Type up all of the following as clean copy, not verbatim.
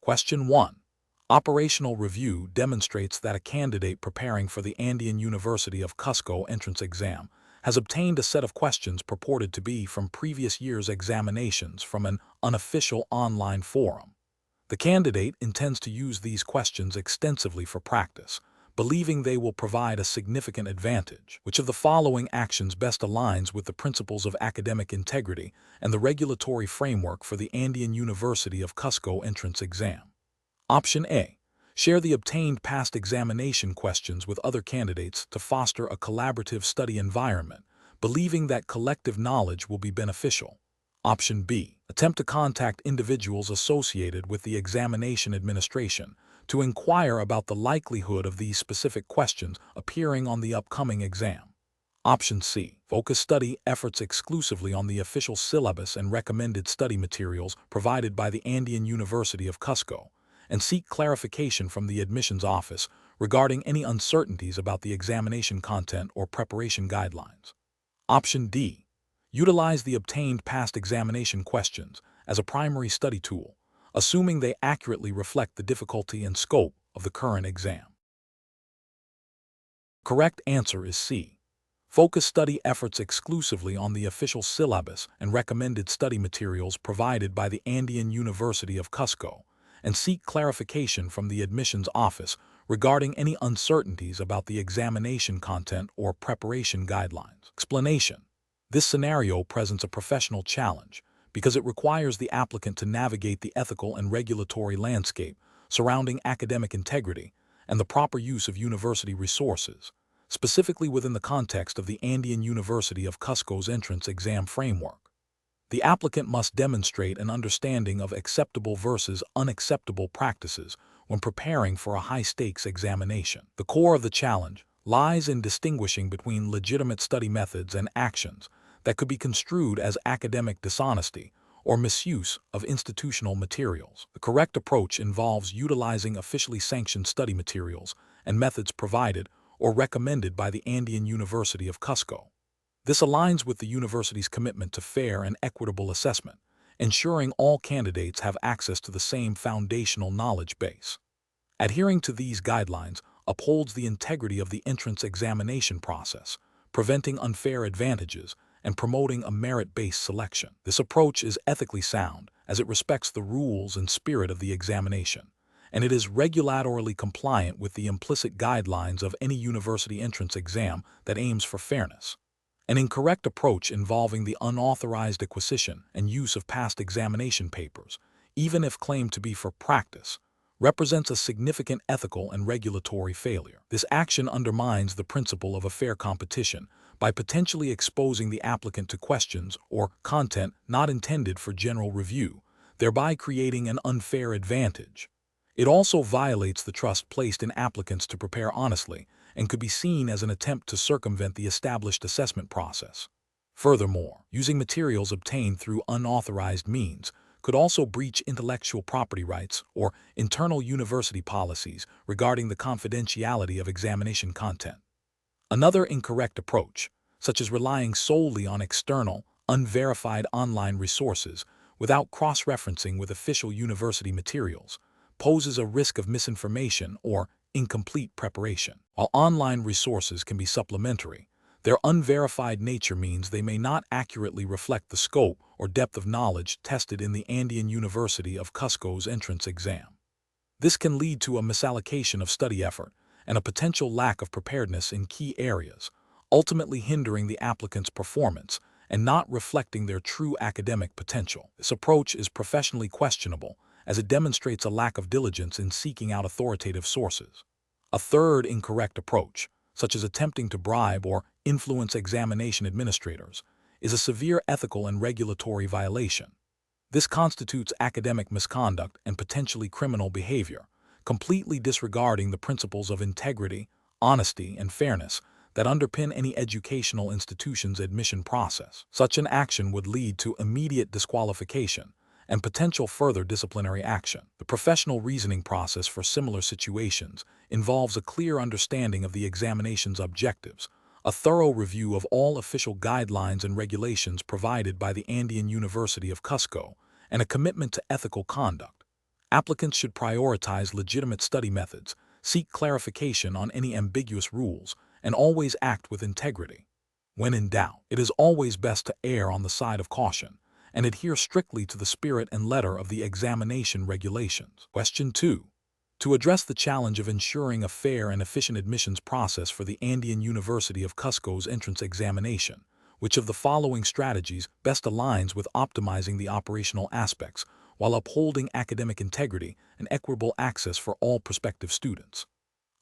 Question 1. Operational review demonstrates that a candidate preparing for the Andean University of Cusco entrance exam has obtained a set of questions purported to be from previous year's examinations from an unofficial online forum. The candidate intends to use these questions extensively for practice, believing they will provide a significant advantage. Which of the following actions best aligns with the principles of academic integrity and the regulatory framework for the Andean University of Cusco entrance exam? Option A. Share the obtained past examination questions with other candidates to foster a collaborative study environment, believing that collective knowledge will be beneficial. Option B. Attempt to contact individuals associated with the examination administration to inquire about the likelihood of these specific questions appearing on the upcoming exam. Option C. Focus study efforts exclusively on the official syllabus and recommended study materials provided by the Andean University of Cusco, and seek clarification from the admissions office regarding any uncertainties about the examination content or preparation guidelines. Option D. Utilize the obtained past examination questions as a primary study tool, assuming they accurately reflect the difficulty and scope of the current exam. Correct answer is C. Focus study efforts exclusively on the official syllabus and recommended study materials provided by the Andean University of Cusco, and seek clarification from the admissions office regarding any uncertainties about the examination content or preparation guidelines. Explanation. This scenario presents a professional challenge because it requires the applicant to navigate the ethical and regulatory landscape surrounding academic integrity and the proper use of university resources, specifically within the context of the Andean University of Cusco's entrance exam framework. The applicant must demonstrate an understanding of acceptable versus unacceptable practices when preparing for a high-stakes examination. The core of the challenge lies in distinguishing between legitimate study methods and actions that could be construed as academic dishonesty or misuse of institutional materials. The correct approach involves utilizing officially sanctioned study materials and methods provided or recommended by the Andean University of Cusco. This aligns with the university's commitment to fair and equitable assessment, ensuring all candidates have access to the same foundational knowledge base. Adhering to these guidelines upholds the integrity of the entrance examination process, preventing unfair advantages and promoting a merit-based selection. This approach is ethically sound as it respects the rules and spirit of the examination, and it is regulatorily compliant with the implicit guidelines of any university entrance exam that aims for fairness. An incorrect approach involving the unauthorized acquisition and use of past examination papers, even if claimed to be for practice, represents a significant ethical and regulatory failure. This action undermines the principle of a fair competition by potentially exposing the applicant to questions or content not intended for general review, thereby creating an unfair advantage. It also violates the trust placed in applicants to prepare honestly and could be seen as an attempt to circumvent the established assessment process. Furthermore, using materials obtained through unauthorized means could also breach intellectual property rights or internal university policies regarding the confidentiality of examination content. Another incorrect approach, such as relying solely on external, unverified online resources without cross-referencing with official university materials, poses a risk of misinformation or incomplete preparation. While online resources can be supplementary, their unverified nature means they may not accurately reflect the scope or depth of knowledge tested in the Andean University of Cusco's entrance exam. This can lead to a misallocation of study effort and a potential lack of preparedness in key areas, ultimately hindering the applicant's performance and not reflecting their true academic potential. This approach is professionally questionable, as it demonstrates a lack of diligence in seeking out authoritative sources. A third incorrect approach, such as attempting to bribe or influence examination administrators, is a severe ethical and regulatory violation. This constitutes academic misconduct and potentially criminal behavior, completely disregarding the principles of integrity, honesty, and fairness that underpin any educational institution's admission process. Such an action would lead to immediate disqualification and potential further disciplinary action. The professional reasoning process for similar situations involves a clear understanding of the examination's objectives, a thorough review of all official guidelines and regulations provided by the Andean University of Cusco, and a commitment to ethical conduct. Applicants should prioritize legitimate study methods, seek clarification on any ambiguous rules, and always act with integrity. When in doubt, it is always best to err on the side of caution and adhere strictly to the spirit and letter of the examination regulations. Question 2. To address the challenge of ensuring a fair and efficient admissions process for the Andean University of Cusco's entrance examination, which of the following strategies best aligns with optimizing the operational aspects while upholding academic integrity and equitable access for all prospective students?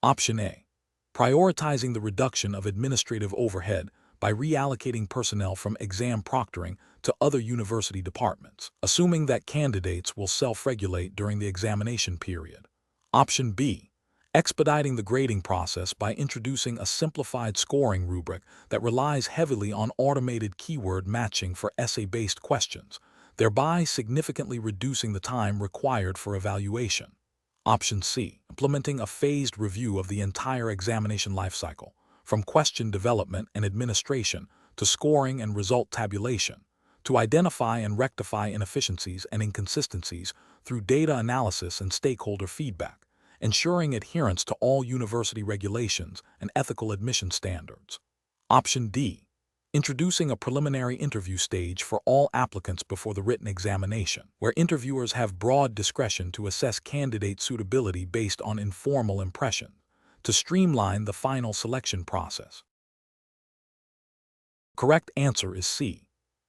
Option A. Prioritizing the reduction of administrative overhead by reallocating personnel from exam proctoring to other university departments, assuming that candidates will self-regulate during the examination period. Option B. Expediting the grading process by introducing a simplified scoring rubric that relies heavily on automated keyword matching for essay-based questions, thereby significantly reducing the time required for evaluation. Option C. Implementing a phased review of the entire examination lifecycle, from question development and administration to scoring and result tabulation, to identify and rectify inefficiencies and inconsistencies through data analysis and stakeholder feedback, ensuring adherence to all university regulations and ethical admission standards. Option D. Introducing a preliminary interview stage for all applicants before the written examination, where interviewers have broad discretion to assess candidate suitability based on informal impressions, to streamline the final selection process. Correct answer is C.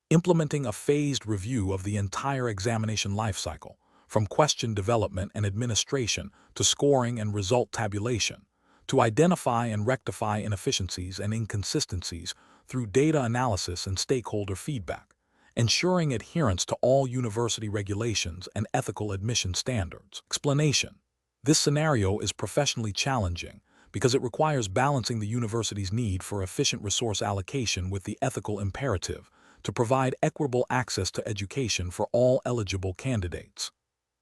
Implementing a phased review of the entire examination lifecycle, from question development and administration to scoring and result tabulation, to identify and rectify inefficiencies and inconsistencies through data analysis and stakeholder feedback, ensuring adherence to all university regulations and ethical admission standards. Explanation. This scenario is professionally challenging because it requires balancing the university's need for efficient resource allocation with the ethical imperative to provide equitable access to education for all eligible candidates.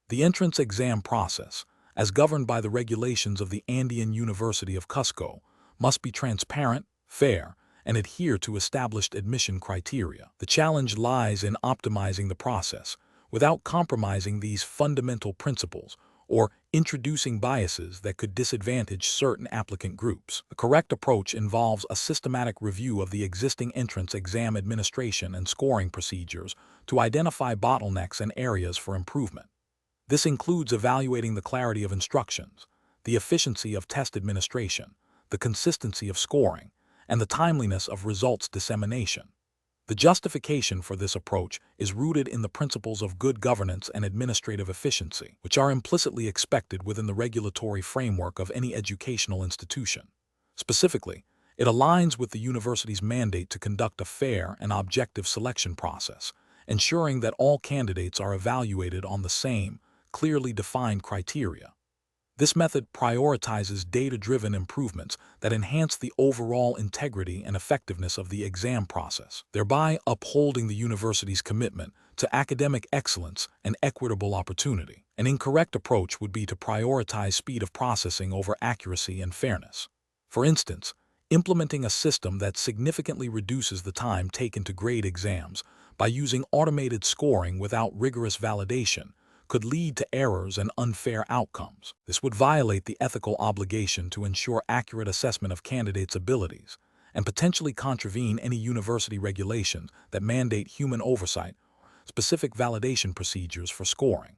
The entrance exam process, as governed by the regulations of the Andean University of Cusco, must be transparent, fair, and adhere to established admission criteria. The challenge lies in optimizing the process without compromising these fundamental principles or introducing biases that could disadvantage certain applicant groups. The correct approach involves a systematic review of the existing entrance exam administration and scoring procedures to identify bottlenecks and areas for improvement. This includes evaluating the clarity of instructions, the efficiency of test administration, the consistency of scoring, and the timeliness of results dissemination. The justification for this approach is rooted in the principles of good governance and administrative efficiency, which are implicitly expected within the regulatory framework of any educational institution. Specifically, it aligns with the university's mandate to conduct a fair and objective selection process, ensuring that all candidates are evaluated on the same, clearly defined criteria. This method prioritizes data-driven improvements that enhance the overall integrity and effectiveness of the exam process, thereby upholding the university's commitment to academic excellence and equitable opportunity. An incorrect approach would be to prioritize speed of processing over accuracy and fairness. For instance, implementing a system that significantly reduces the time taken to grade exams by using automated scoring without rigorous validation could lead to errors and unfair outcomes. This would violate the ethical obligation to ensure accurate assessment of candidates' abilities and potentially contravene any university regulations that mandate human oversight, specific validation procedures for scoring.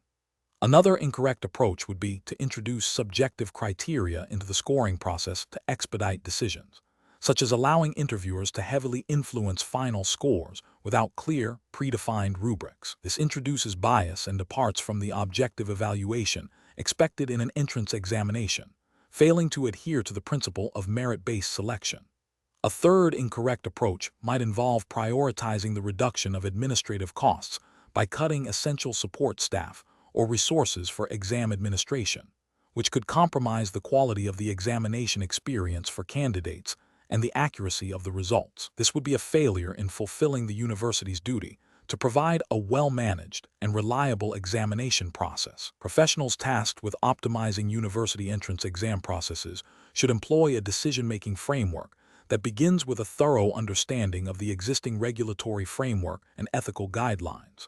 Another incorrect approach would be to introduce subjective criteria into the scoring process to expedite decisions, such as allowing interviewers to heavily influence final scores without clear, predefined rubrics. This introduces bias and departs from the objective evaluation expected in an entrance examination, failing to adhere to the principle of merit-based selection. A third incorrect approach might involve prioritizing the reduction of administrative costs by cutting essential support staff or resources for exam administration, which could compromise the quality of the examination experience for candidates and the accuracy of the results. This would be a failure in fulfilling the university's duty to provide a well-managed and reliable examination process. Professionals tasked with optimizing university entrance exam processes should employ a decision-making framework that begins with a thorough understanding of the existing regulatory framework and ethical guidelines.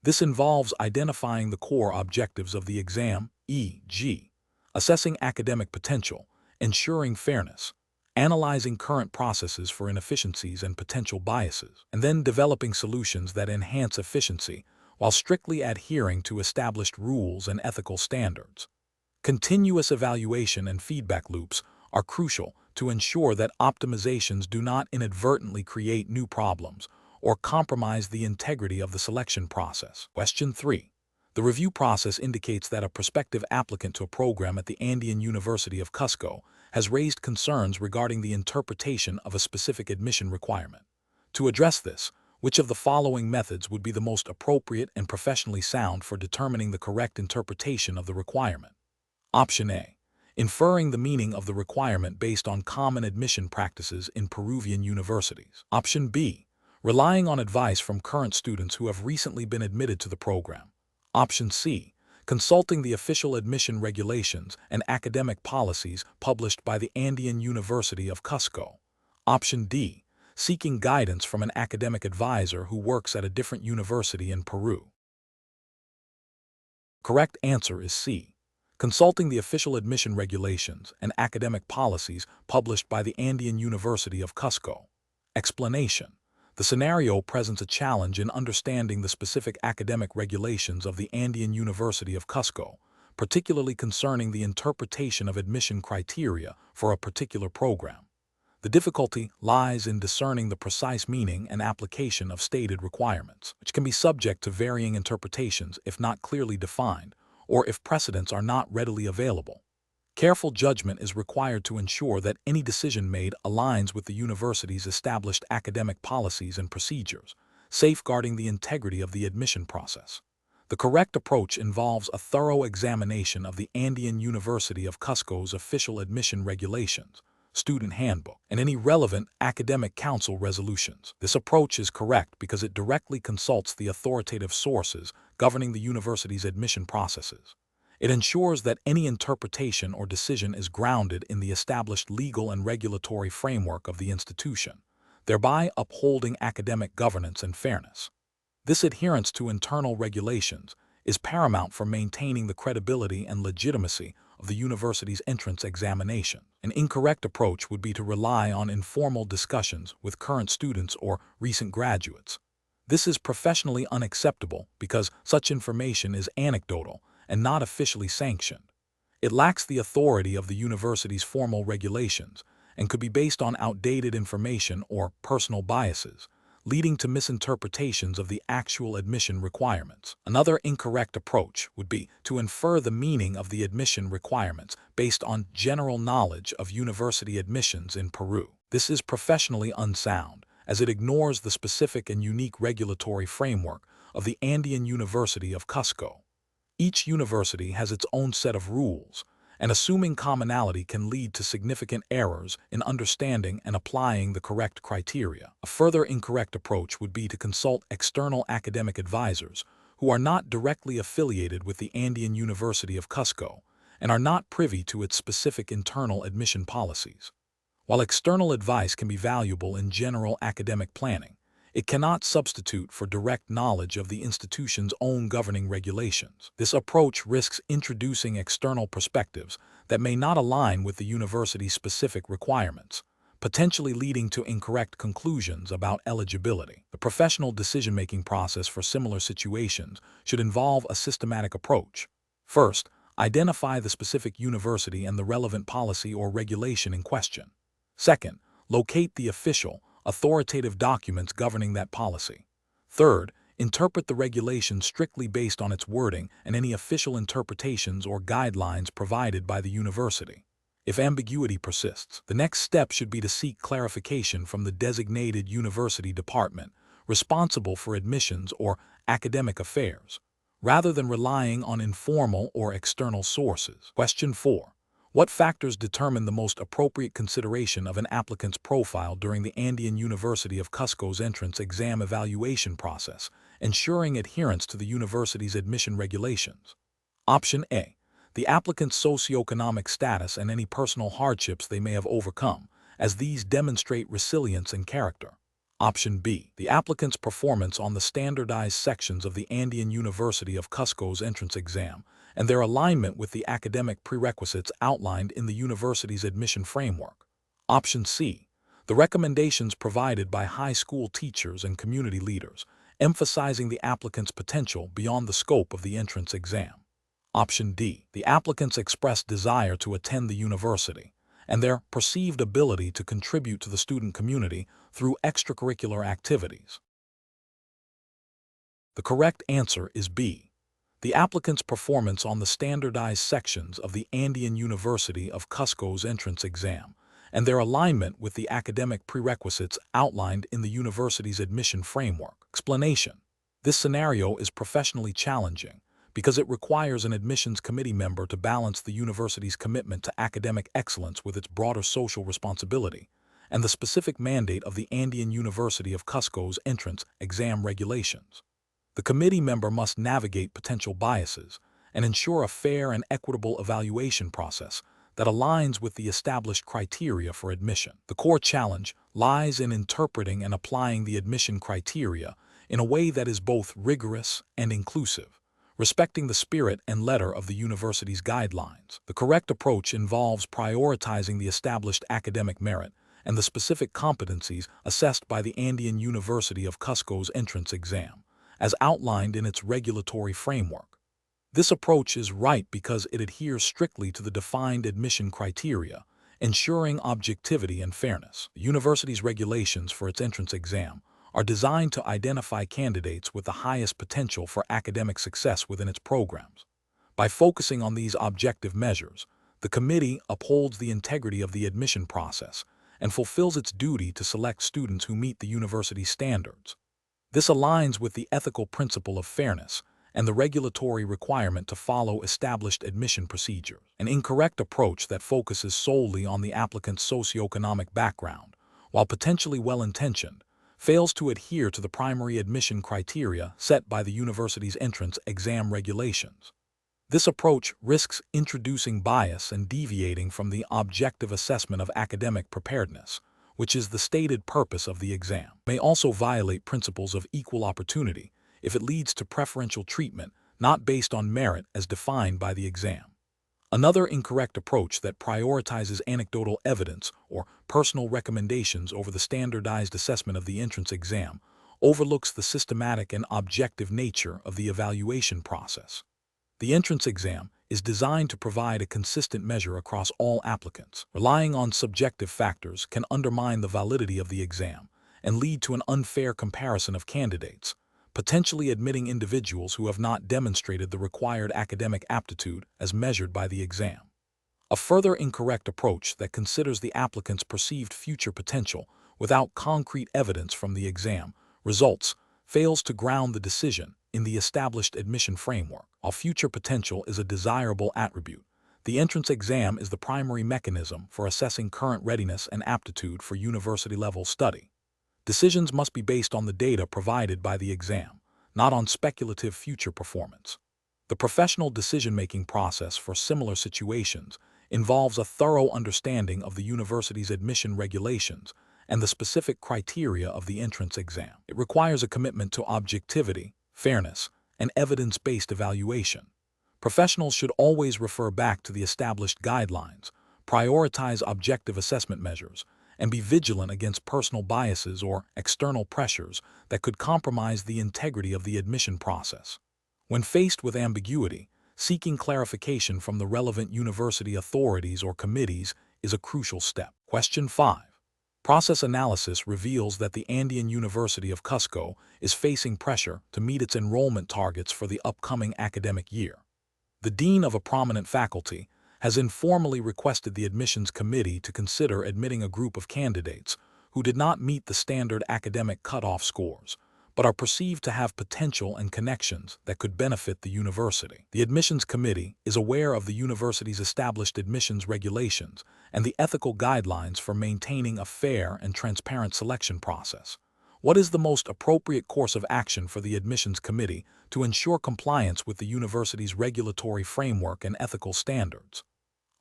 This involves identifying the core objectives of the exam, e.g., assessing academic potential, ensuring fairness, analyzing current processes for inefficiencies and potential biases, and then developing solutions that enhance efficiency while strictly adhering to established rules and ethical standards. Continuous evaluation and feedback loops are crucial to ensure that optimizations do not inadvertently create new problems or compromise the integrity of the selection process. Question 3. The review process indicates that a prospective applicant to a program at the Andean University of Cusco has raised concerns regarding the interpretation of a specific admission requirement. To address this, which of the following methods would be the most appropriate and professionally sound for determining the correct interpretation of the requirement? Option A. Inferring the meaning of the requirement based on common admission practices in Peruvian universities. Option B. Relying on advice from current students who have recently been admitted to the program. Option C. Consulting the official admission regulations and academic policies published by the Andean University of Cusco. Option D. Seeking guidance from an academic advisor who works at a different university in Peru. Correct answer is C. Consulting the official admission regulations and academic policies published by the Andean University of Cusco. Explanation. The scenario presents a challenge in understanding the specific academic regulations of the Andean University of Cusco, particularly concerning the interpretation of admission criteria for a particular program. The difficulty lies in discerning the precise meaning and application of stated requirements, which can be subject to varying interpretations if not clearly defined, or if precedents are not readily available. Careful judgment is required to ensure that any decision made aligns with the university's established academic policies and procedures, safeguarding the integrity of the admission process. The correct approach involves a thorough examination of the Andean University of Cusco's official admission regulations, student handbook, and any relevant academic council resolutions. This approach is correct because it directly consults the authoritative sources governing the university's admission processes. It ensures that any interpretation or decision is grounded in the established legal and regulatory framework of the institution, thereby upholding academic governance and fairness. This adherence to internal regulations is paramount for maintaining the credibility and legitimacy of the university's entrance examination. An incorrect approach would be to rely on informal discussions with current students or recent graduates. This is professionally unacceptable because such information is anecdotal and not officially sanctioned. It lacks the authority of the university's formal regulations and could be based on outdated information or personal biases, leading to misinterpretations of the actual admission requirements. Another incorrect approach would be to infer the meaning of the admission requirements based on general knowledge of university admissions in Peru. This is professionally unsound, as it ignores the specific and unique regulatory framework of the Andean University of Cusco. Each university has its own set of rules, and assuming commonality can lead to significant errors in understanding and applying the correct criteria. A further incorrect approach would be to consult external academic advisors who are not directly affiliated with the Andean University of Cusco and are not privy to its specific internal admission policies. While external advice can be valuable in general academic planning, it cannot substitute for direct knowledge of the institution's own governing regulations. This approach risks introducing external perspectives that may not align with the university's specific requirements, potentially leading to incorrect conclusions about eligibility. The professional decision-making process for similar situations should involve a systematic approach. First, identify the specific university and the relevant policy or regulation in question. Second, locate the official, authoritative documents governing that policy. Third, interpret the regulation strictly based on its wording and any official interpretations or guidelines provided by the university. If ambiguity persists, the next step should be to seek clarification from the designated university department responsible for admissions or academic affairs, rather than relying on informal or external sources. Question 4. What factors determine the most appropriate consideration of an applicant's profile during the Andean University of Cusco's entrance exam evaluation process, ensuring adherence to the university's admission regulations? Option A. The applicant's socioeconomic status and any personal hardships they may have overcome, as these demonstrate resilience and character. Option B. The applicant's performance on the standardized sections of the Andean University of Cusco's entrance exam and their alignment with the academic prerequisites outlined in the university's admission framework. Option C. The recommendations provided by high school teachers and community leaders, emphasizing the applicant's potential beyond the scope of the entrance exam. Option D. The applicant's expressed desire to attend the university and their perceived ability to contribute to the student community through extracurricular activities. The correct answer is B. The applicant's performance on the standardized sections of the Andean University of Cusco's entrance exam and their alignment with the academic prerequisites outlined in the university's admission framework. Explanation: this scenario is professionally challenging because it requires an admissions committee member to balance the university's commitment to academic excellence with its broader social responsibility and the specific mandate of the Andean University of Cusco's entrance exam regulations. The committee member must navigate potential biases and ensure a fair and equitable evaluation process that aligns with the established criteria for admission. The core challenge lies in interpreting and applying the admission criteria in a way that is both rigorous and inclusive, respecting the spirit and letter of the university's guidelines. The correct approach involves prioritizing the established academic merit and the specific competencies assessed by the Andean University of Cusco's entrance exam, as outlined in its regulatory framework. This approach is right because it adheres strictly to the defined admission criteria, ensuring objectivity and fairness. The university's regulations for its entrance exam are designed to identify candidates with the highest potential for academic success within its programs. By focusing on these objective measures, the committee upholds the integrity of the admission process and fulfills its duty to select students who meet the university's standards. This aligns with the ethical principle of fairness and the regulatory requirement to follow established admission procedures. An incorrect approach that focuses solely on the applicant's socioeconomic background, while potentially well-intentioned, fails to adhere to the primary admission criteria set by the university's entrance exam regulations. This approach risks introducing bias and deviating from the objective assessment of academic preparedness, which is the stated purpose of the exam. It may also violate principles of equal opportunity if it leads to preferential treatment not based on merit as defined by the exam. Another incorrect approach that prioritizes anecdotal evidence or personal recommendations over the standardized assessment of the entrance exam overlooks the systematic and objective nature of the evaluation process. The entrance exam is designed to provide a consistent measure across all applicants. Relying on subjective factors can undermine the validity of the exam and lead to an unfair comparison of candidates, potentially admitting individuals who have not demonstrated the required academic aptitude as measured by the exam. A further incorrect approach that considers the applicant's perceived future potential without concrete evidence from the exam results fails to ground the decision in the established admission framework. While future potential is a desirable attribute, the entrance exam is the primary mechanism for assessing current readiness and aptitude for university-level study. Decisions must be based on the data provided by the exam, not on speculative future performance. The professional decision-making process for similar situations involves a thorough understanding of the university's admission regulations and the specific criteria of the entrance exam. It requires a commitment to objectivity, fairness, and evidence-based evaluation. Professionals should always refer back to the established guidelines, prioritize objective assessment measures, and be vigilant against personal biases or external pressures that could compromise the integrity of the admission process. When faced with ambiguity, seeking clarification from the relevant university authorities or committees is a crucial step. Question 5. Process analysis reveals that the Andean University of Cusco is facing pressure to meet its enrollment targets for the upcoming academic year. The dean of a prominent faculty has informally requested the admissions committee to consider admitting a group of candidates who did not meet the standard academic cutoff scores, but are perceived to have potential and connections that could benefit the university. The admissions committee is aware of the university's established admissions regulations and the ethical guidelines for maintaining a fair and transparent selection process. What is the most appropriate course of action for the admissions committee to ensure compliance with the university's regulatory framework and ethical standards?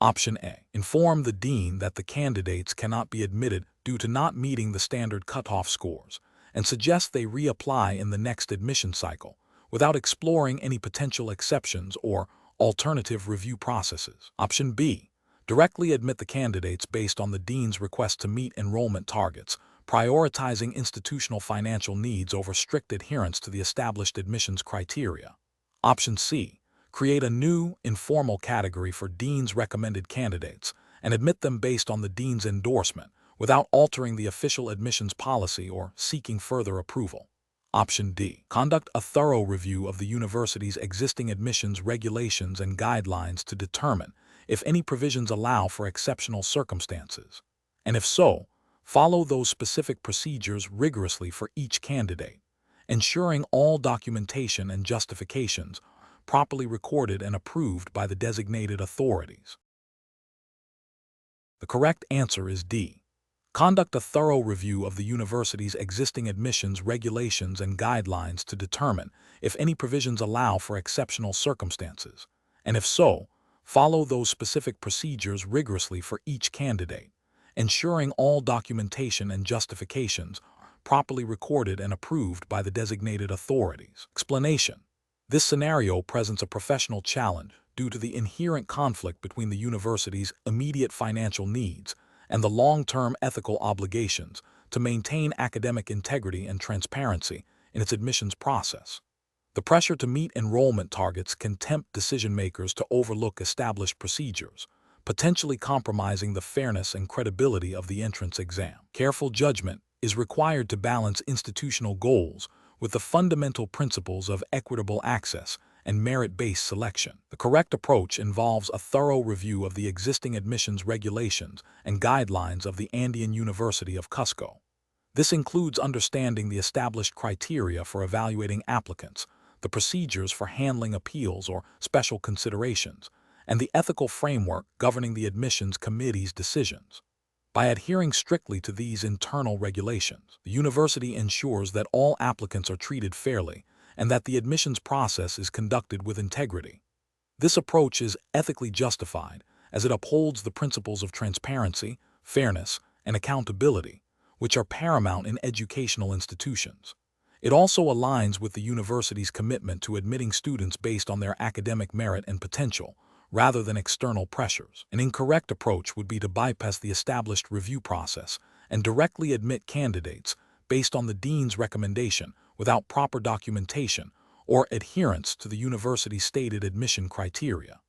Option A. Inform the dean that the candidates cannot be admitted due to not meeting the standard cutoff scores, and suggests they reapply in the next admission cycle, without exploring any potential exceptions or alternative review processes. Option B. Directly admit the candidates based on the dean's request to meet enrollment targets, prioritizing institutional financial needs over strict adherence to the established admissions criteria. Option C. Create a new, informal category for dean's recommended candidates and admit them based on the dean's endorsement, without altering the official admissions policy or seeking further approval. Option D. Conduct a thorough review of the university's existing admissions regulations and guidelines to determine if any provisions allow for exceptional circumstances, and if so, follow those specific procedures rigorously for each candidate, ensuring all documentation and justifications properly recorded and approved by the designated authorities. The correct answer is D. Conduct a thorough review of the university's existing admissions regulations and guidelines to determine if any provisions allow for exceptional circumstances, and if so, follow those specific procedures rigorously for each candidate, ensuring all documentation and justifications properly recorded and approved by the designated authorities. Explanation. This scenario presents a professional challenge due to the inherent conflict between the university's immediate financial needs and the long-term ethical obligations to maintain academic integrity and transparency in its admissions process. The pressure to meet enrollment targets can tempt decision-makers to overlook established procedures, potentially compromising the fairness and credibility of the entrance exam. Careful judgment is required to balance institutional goals with the fundamental principles of equitable access and merit-based selection. The correct approach involves a thorough review of the existing admissions regulations and guidelines of the Andean University of Cusco. This includes understanding the established criteria for evaluating applicants, the procedures for handling appeals or special considerations, and the ethical framework governing the admissions committee's decisions. By adhering strictly to these internal regulations, the university ensures that all applicants are treated fairly and that the admissions process is conducted with integrity. This approach is ethically justified as it upholds the principles of transparency, fairness, and accountability, which are paramount in educational institutions. It also aligns with the university's commitment to admitting students based on their academic merit and potential, rather than external pressures. An incorrect approach would be to bypass the established review process and directly admit candidates based on the dean's recommendation without proper documentation or adherence to the university's stated admission criteria.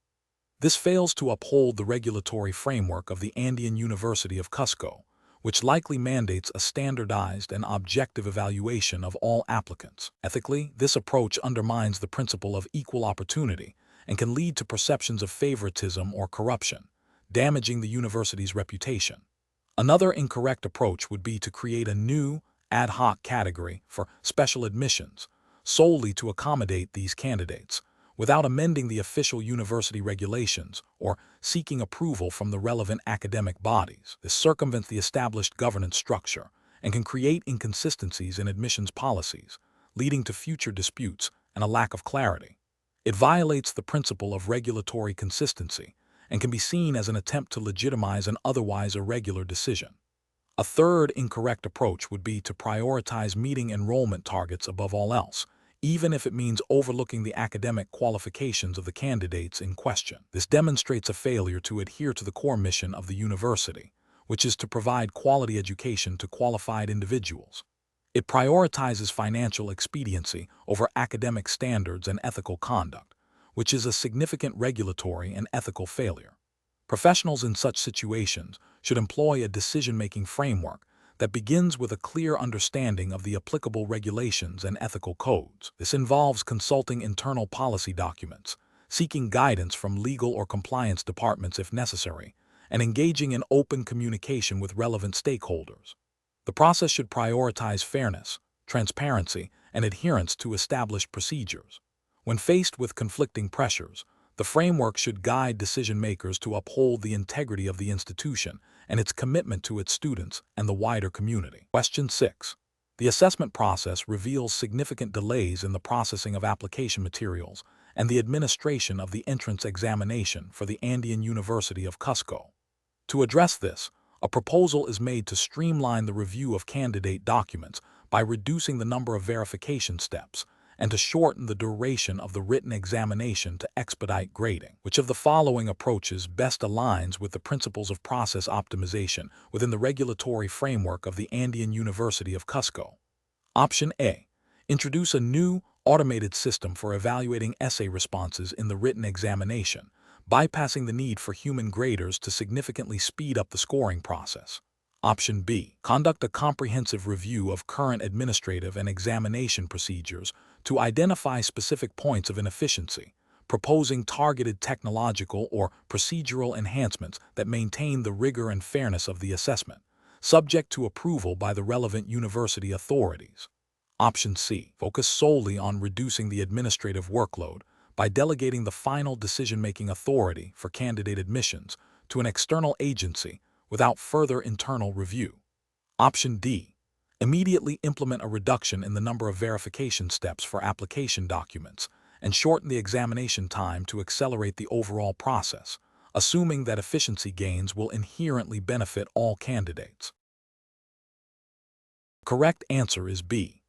This fails to uphold the regulatory framework of the Andean University of Cusco, which likely mandates a standardized and objective evaluation of all applicants. Ethically, this approach undermines the principle of equal opportunity and can lead to perceptions of favoritism or corruption, damaging the university's reputation. Another incorrect approach would be to create a new, ad hoc category for special admissions, solely to accommodate these candidates, without amending the official university regulations or seeking approval from the relevant academic bodies. This circumvents the established governance structure and can create inconsistencies in admissions policies, leading to future disputes and a lack of clarity. It violates the principle of regulatory consistency and can be seen as an attempt to legitimize an otherwise irregular decision. A third incorrect approach would be to prioritize meeting enrollment targets above all else, even if it means overlooking the academic qualifications of the candidates in question. This demonstrates a failure to adhere to the core mission of the university, which is to provide quality education to qualified individuals. It prioritizes financial expediency over academic standards and ethical conduct, which is a significant regulatory and ethical failure. Professionals in such situations should employ a decision-making framework that begins with a clear understanding of the applicable regulations and ethical codes. This involves consulting internal policy documents, seeking guidance from legal or compliance departments if necessary, and engaging in open communication with relevant stakeholders. The process should prioritize fairness, transparency, and adherence to established procedures. When faced with conflicting pressures, the framework should guide decision-makers to uphold the integrity of the institution and its commitment to its students and the wider community. Question 6. The assessment process reveals significant delays in the processing of application materials and the administration of the entrance examination for the Andean University of Cusco. To address this, a proposal is made to streamline the review of candidate documents by reducing the number of verification steps and to shorten the duration of the written examination to expedite grading. Which of the following approaches best aligns with the principles of process optimization within the regulatory framework of the Andean University of Cusco? Option A. Introduce a new, automated system for evaluating essay responses in the written examination, bypassing the need for human graders to significantly speed up the scoring process. Option B. Conduct a comprehensive review of current administrative and examination procedures to identify specific points of inefficiency, proposing targeted technological or procedural enhancements that maintain the rigor and fairness of the assessment, subject to approval by the relevant university authorities. Option C. Focus solely on reducing the administrative workload by delegating the final decision-making authority for candidate admissions to an external agency without further internal review. Option D. Immediately implement a reduction in the number of verification steps for application documents and shorten the examination time to accelerate the overall process, assuming that efficiency gains will inherently benefit all candidates. Correct answer is B.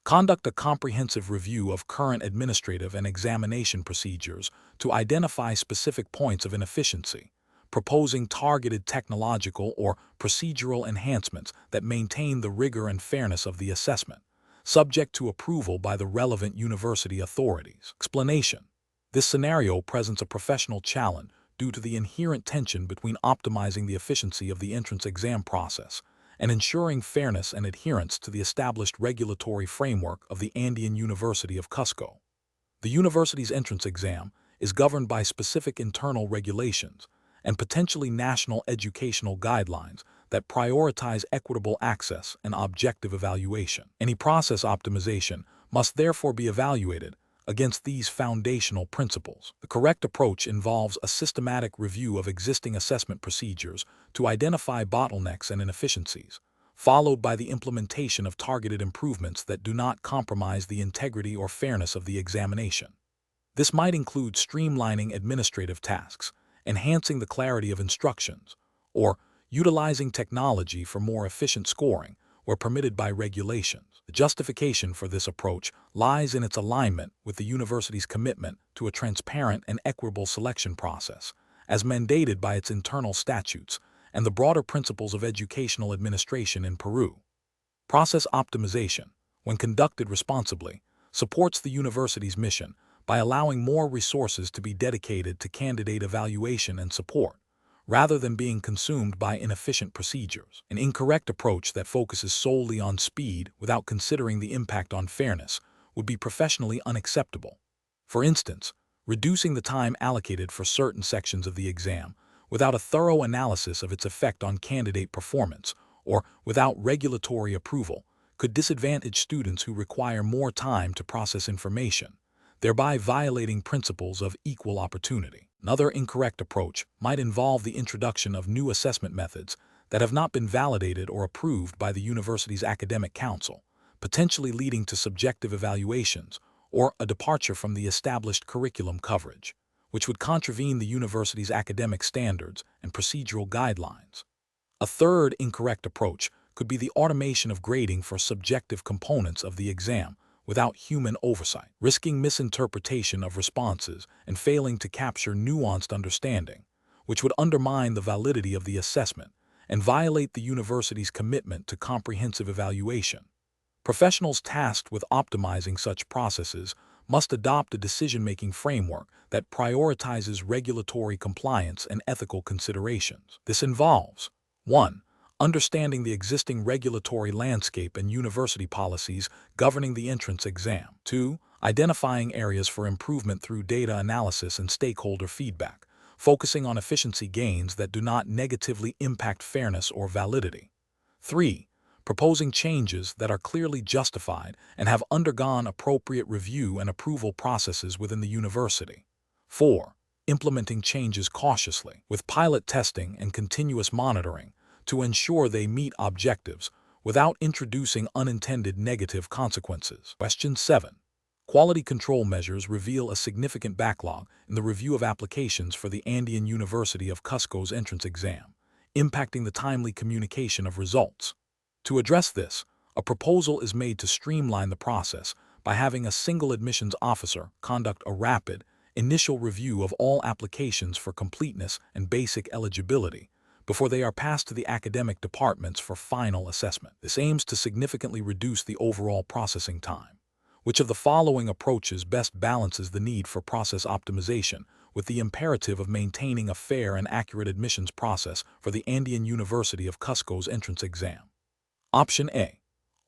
Conduct a comprehensive review of current administrative and examination procedures to identify specific points of inefficiency, proposing targeted technological or procedural enhancements that maintain the rigor and fairness of the assessment, subject to approval by the relevant university authorities. Explanation. This scenario presents a professional challenge due to the inherent tension between optimizing the efficiency of the entrance exam process and ensuring fairness and adherence to the established regulatory framework of the Andean University of Cusco. The university's entrance exam is governed by specific internal regulations and potentially national educational guidelines that prioritize equitable access and objective evaluation. Any process optimization must therefore be evaluated against these foundational principles. The correct approach involves a systematic review of existing assessment procedures to identify bottlenecks and inefficiencies, followed by the implementation of targeted improvements that do not compromise the integrity or fairness of the examination. This might include streamlining administrative tasks, enhancing the clarity of instructions, or utilizing technology for more efficient scoring where permitted by regulations. The justification for this approach lies in its alignment with the university's commitment to a transparent and equitable selection process, as mandated by its internal statutes and the broader principles of educational administration in Peru. Process optimization, when conducted responsibly, supports the university's mission by allowing more resources to be dedicated to candidate evaluation and support, rather than being consumed by inefficient procedures. An incorrect approach that focuses solely on speed without considering the impact on fairness would be professionally unacceptable. For instance, reducing the time allocated for certain sections of the exam without a thorough analysis of its effect on candidate performance or without regulatory approval could disadvantage students who require more time to process information, thereby violating principles of equal opportunity. Another incorrect approach might involve the introduction of new assessment methods that have not been validated or approved by the university's academic council, potentially leading to subjective evaluations or a departure from the established curriculum coverage, which would contravene the university's academic standards and procedural guidelines. A third incorrect approach could be the automation of grading for subjective components of the exam without human oversight, risking misinterpretation of responses and failing to capture nuanced understanding, which would undermine the validity of the assessment and violate the university's commitment to comprehensive evaluation. Professionals tasked with optimizing such processes must adopt a decision-making framework that prioritizes regulatory compliance and ethical considerations. This involves 1. Understanding the existing regulatory landscape and university policies governing the entrance exam. 2. Identifying areas for improvement through data analysis and stakeholder feedback, focusing on efficiency gains that do not negatively impact fairness or validity. 3. Proposing changes that are clearly justified and have undergone appropriate review and approval processes within the university. 4. Implementing changes cautiously, with pilot testing and continuous monitoring, to ensure they meet objectives without introducing unintended negative consequences. Question 7. Quality control measures reveal a significant backlog in the review of applications for the Andean University of Cusco's entrance exam, impacting the timely communication of results. To address this, A proposal is made to streamline the process by having a single admissions officer conduct a rapid, initial review of all applications for completeness and basic eligibility before they are passed to the academic departments for final assessment. This aims to significantly reduce the overall processing time. Which of the following approaches best balances the need for process optimization with the imperative of maintaining a fair and accurate admissions process for the Andean University of Cusco's entrance exam? Option A.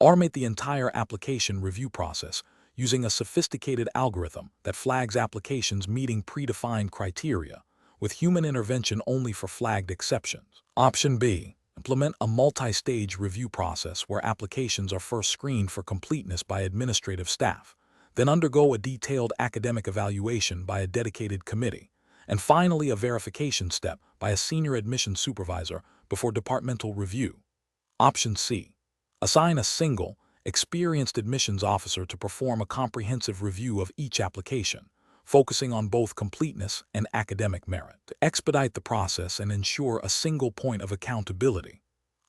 Automate the entire application review process using a sophisticated algorithm that flags applications meeting predefined criteria, with human intervention only for flagged exceptions. Option B. Implement a multi-stage review process where applications are first screened for completeness by administrative staff, then undergo a detailed academic evaluation by a dedicated committee, and finally a verification step by a senior admissions supervisor before departmental review. Option C. Assign a single, experienced admissions officer to perform a comprehensive review of each application, focusing on both completeness and academic merit, to expedite the process and ensure a single point of accountability.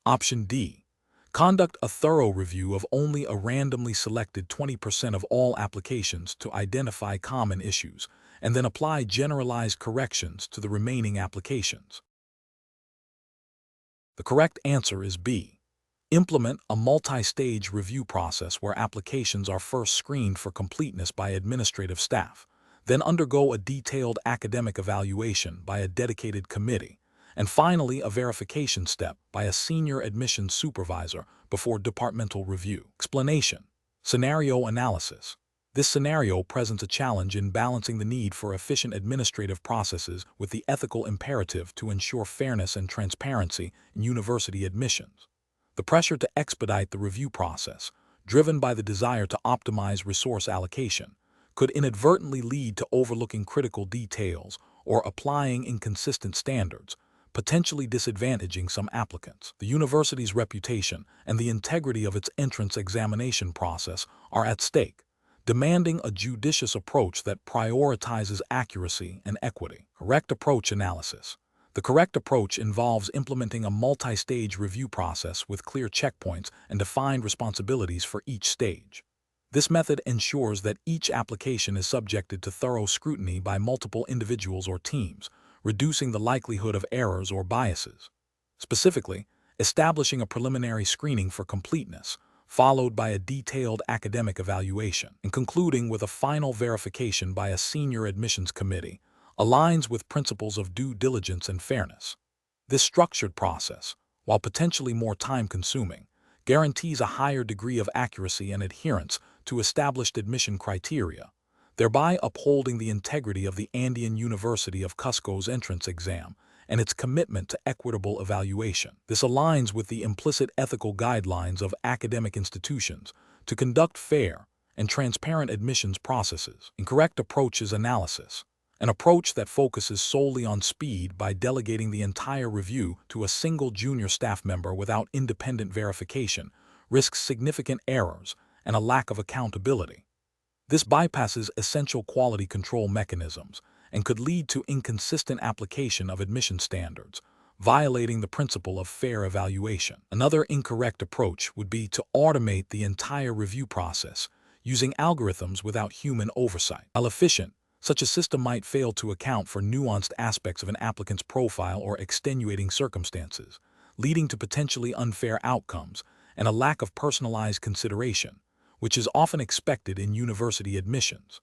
Option D. Conduct a thorough review of only a randomly selected 20% of all applications to identify common issues, and then apply generalized corrections to the remaining applications. The correct answer is B. Implement a multi-stage review process where applications are first screened for completeness by administrative staff, then undergo a detailed academic evaluation by a dedicated committee, and finally a verification step by a senior admissions supervisor before departmental review. Explanation. Scenario analysis. This scenario presents a challenge in balancing the need for efficient administrative processes with the ethical imperative to ensure fairness and transparency in university admissions. The pressure to expedite the review process, driven by the desire to optimize resource allocation, could inadvertently lead to overlooking critical details or applying inconsistent standards, potentially disadvantaging some applicants. The university's reputation and the integrity of its entrance examination process are at stake, demanding a judicious approach that prioritizes accuracy and equity. Correct approach analysis. The correct approach involves implementing a multi-stage review process with clear checkpoints and defined responsibilities for each stage. This method ensures that each application is subjected to thorough scrutiny by multiple individuals or teams, reducing the likelihood of errors or biases. Specifically, establishing a preliminary screening for completeness, followed by a detailed academic evaluation, and concluding with a final verification by a senior admissions committee, aligns with principles of due diligence and fairness. This structured process, while potentially more time-consuming, guarantees a higher degree of accuracy and adherence to established admission criteria, thereby upholding the integrity of the Andean University of Cusco's entrance exam and its commitment to equitable evaluation. This aligns with the implicit ethical guidelines of academic institutions to conduct fair and transparent admissions processes. Incorrect approaches analysis. An approach that focuses solely on speed by delegating the entire review to a single junior staff member without independent verification risks significant errors and a lack of accountability. This bypasses essential quality control mechanisms and could lead to inconsistent application of admission standards, violating the principle of fair evaluation. Another incorrect approach would be to automate the entire review process using algorithms without human oversight. While efficient, such a system might fail to account for nuanced aspects of an applicant's profile or extenuating circumstances, leading to potentially unfair outcomes and a lack of personalized consideration, which is often expected in university admissions.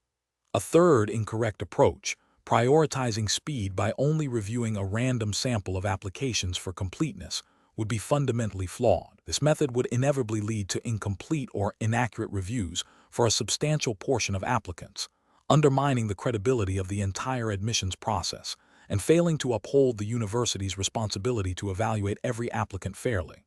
A third incorrect approach, prioritizing speed by only reviewing a random sample of applications for completeness, would be fundamentally flawed. This method would inevitably lead to incomplete or inaccurate reviews for a substantial portion of applicants, undermining the credibility of the entire admissions process and failing to uphold the university's responsibility to evaluate every applicant fairly.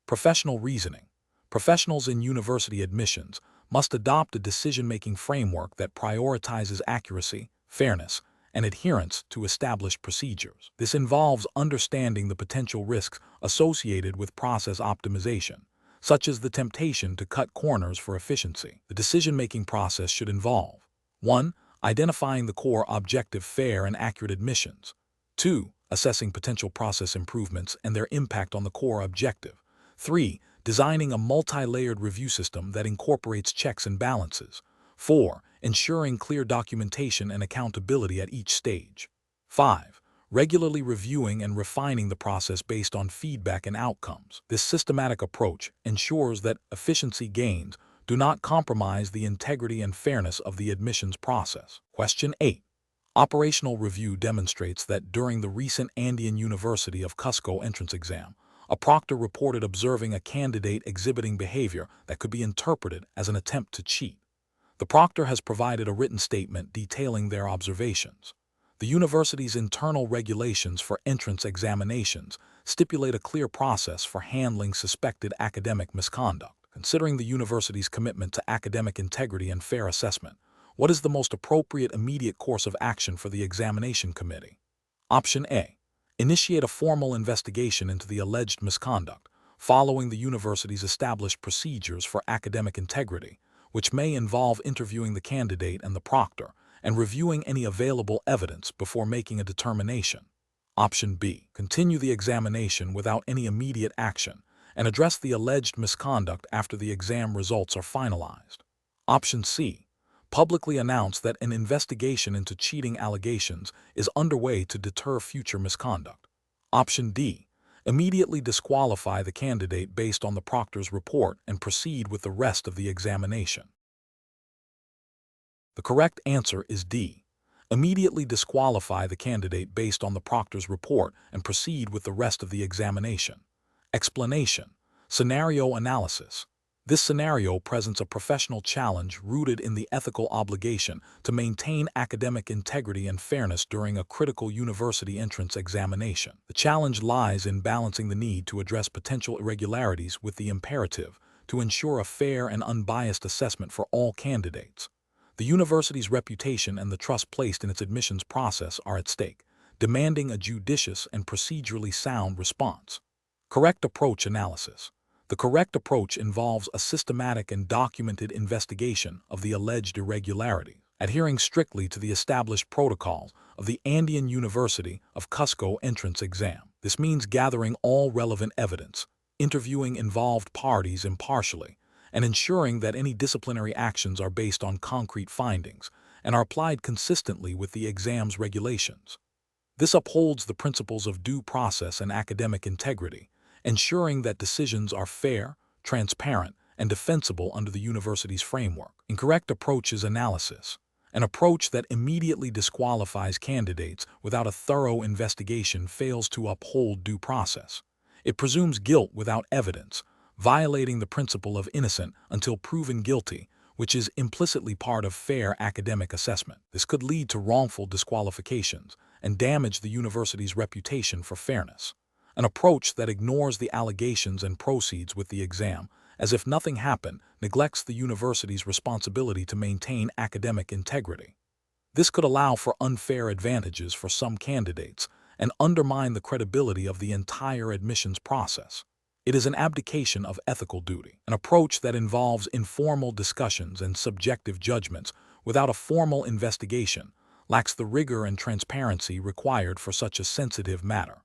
Professional reasoning. Professionals in university admissions must adopt a decision-making framework that prioritizes accuracy, fairness, and adherence to established procedures. This involves understanding the potential risks associated with process optimization, such as the temptation to cut corners for efficiency. The decision-making process should involve 1. Identifying the core objective fair and accurate admissions. 2. Assessing potential process improvements and their impact on the core objective. 3. Designing a multi-layered review system that incorporates checks and balances. 4. Ensuring clear documentation and accountability at each stage. 5. Regularly reviewing and refining the process based on feedback and outcomes. This systematic approach ensures that efficiency gains do not compromise the integrity and fairness of the admissions process. Question 8. Operational review demonstrates that during the recent Andean University of Cusco entrance exam, a proctor reported observing a candidate exhibiting behavior that could be interpreted as an attempt to cheat. The proctor has provided a written statement detailing their observations. The university's internal regulations for entrance examinations stipulate a clear process for handling suspected academic misconduct. Considering the university's commitment to academic integrity and fair assessment, what is the most appropriate immediate course of action for the examination committee? Option A. Initiate a formal investigation into the alleged misconduct, following the university's established procedures for academic integrity, which may involve interviewing the candidate and the proctor and reviewing any available evidence before making a determination. Option B. Continue the examination without any immediate action and address the alleged misconduct after the exam results are finalized. Option C. Publicly announce that an investigation into cheating allegations is underway to deter future misconduct. Option D. Immediately disqualify the candidate based on the proctor's report and proceed with the rest of the examination. The correct answer is D. Immediately disqualify the candidate based on the proctor's report and proceed with the rest of the examination. Explanation. Scenario analysis. This scenario presents a professional challenge rooted in the ethical obligation to maintain academic integrity and fairness during a critical university entrance examination. The challenge lies in balancing the need to address potential irregularities with the imperative to ensure a fair and unbiased assessment for all candidates. The university's reputation and the trust placed in its admissions process are at stake, demanding a judicious and procedurally sound response. Correct approach analysis. The correct approach involves a systematic and documented investigation of the alleged irregularities, adhering strictly to the established protocols of the Andean University of Cusco entrance exam. This means gathering all relevant evidence, interviewing involved parties impartially, and ensuring that any disciplinary actions are based on concrete findings and are applied consistently with the exam's regulations. This upholds the principles of due process and academic integrity, ensuring that decisions are fair, transparent, and defensible under the university's framework. Incorrect approach is analysis, an approach that immediately disqualifies candidates without a thorough investigation fails to uphold due process. It presumes guilt without evidence, violating the principle of innocent until proven guilty, which is implicitly part of fair academic assessment. This could lead to wrongful disqualifications and damage the university's reputation for fairness. An approach that ignores the allegations and proceeds with the exam, as if nothing happened, neglects the university's responsibility to maintain academic integrity. This could allow for unfair advantages for some candidates and undermine the credibility of the entire admissions process. It is an abdication of ethical duty, an approach that involves informal discussions and subjective judgments without a formal investigation, lacks the rigor and transparency required for such a sensitive matter.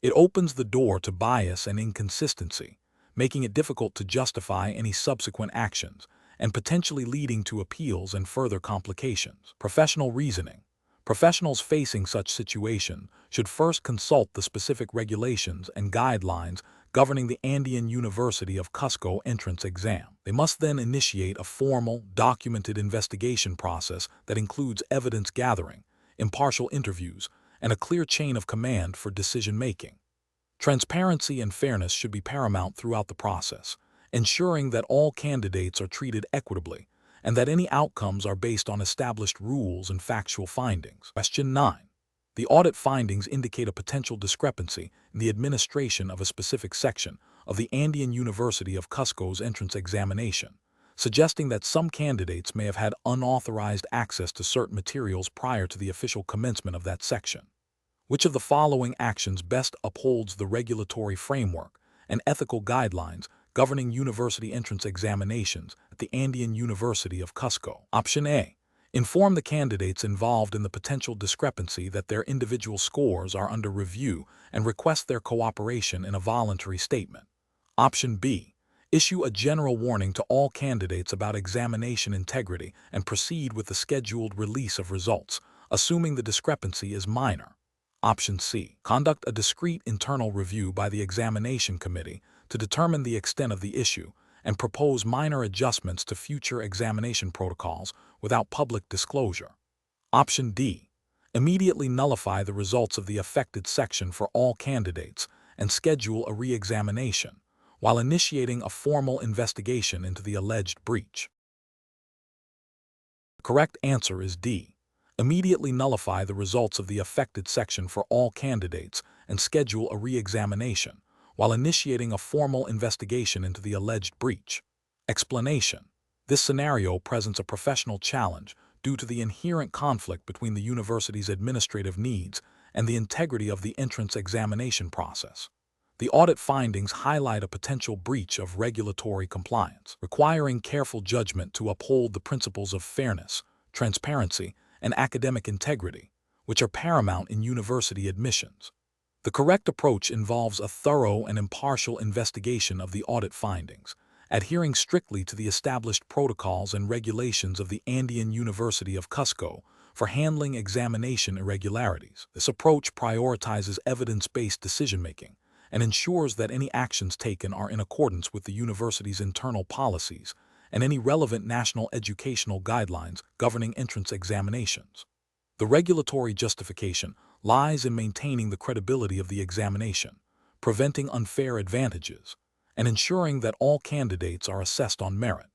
It opens the door to bias and inconsistency, making it difficult to justify any subsequent actions and potentially leading to appeals and further complications. Professional reasoning. Professionals facing such situations should first consult the specific regulations and guidelines governing the Andean University of Cusco entrance exam. They must then initiate a formal, documented investigation process that includes evidence gathering, impartial interviews, and a clear chain of command for decision-making. Transparency and fairness should be paramount throughout the process, ensuring that all candidates are treated equitably and that any outcomes are based on established rules and factual findings. Question 9. The audit findings indicate a potential discrepancy in the administration of a specific section of the Andean University of Cusco's entrance examination, suggesting that some candidates may have had unauthorized access to certain materials prior to the official commencement of that section. Which of the following actions best upholds the regulatory framework and ethical guidelines governing university entrance examinations at the Andean University of Cusco? Option A. Inform the candidates involved in the potential discrepancy that their individual scores are under review and request their cooperation in a voluntary statement. Option B. Issue a general warning to all candidates about examination integrity and proceed with the scheduled release of results, assuming the discrepancy is minor. Option C. Conduct a discrete internal review by the examination committee to determine the extent of the issue and propose minor adjustments to future examination protocols without public disclosure. Option D. Immediately nullify the results of the affected section for all candidates and schedule a re-examination, while initiating a formal investigation into the alleged breach. The correct answer is D. Immediately nullify the results of the affected section for all candidates and schedule a re-examination, while initiating a formal investigation into the alleged breach. Explanation: this scenario presents a professional challenge due to the inherent conflict between the university's administrative needs and the integrity of the entrance examination process. The audit findings highlight a potential breach of regulatory compliance, requiring careful judgment to uphold the principles of fairness, transparency, and academic integrity, which are paramount in university admissions. The correct approach involves a thorough and impartial investigation of the audit findings, adhering strictly to the established protocols and regulations of the Andean University of Cusco for handling examination irregularities. This approach prioritizes evidence-based decision-making and ensures that any actions taken are in accordance with the university's internal policies and any relevant national educational guidelines governing entrance examinations. The regulatory justification lies in maintaining the credibility of the examination, preventing unfair advantages, and ensuring that all candidates are assessed on merit,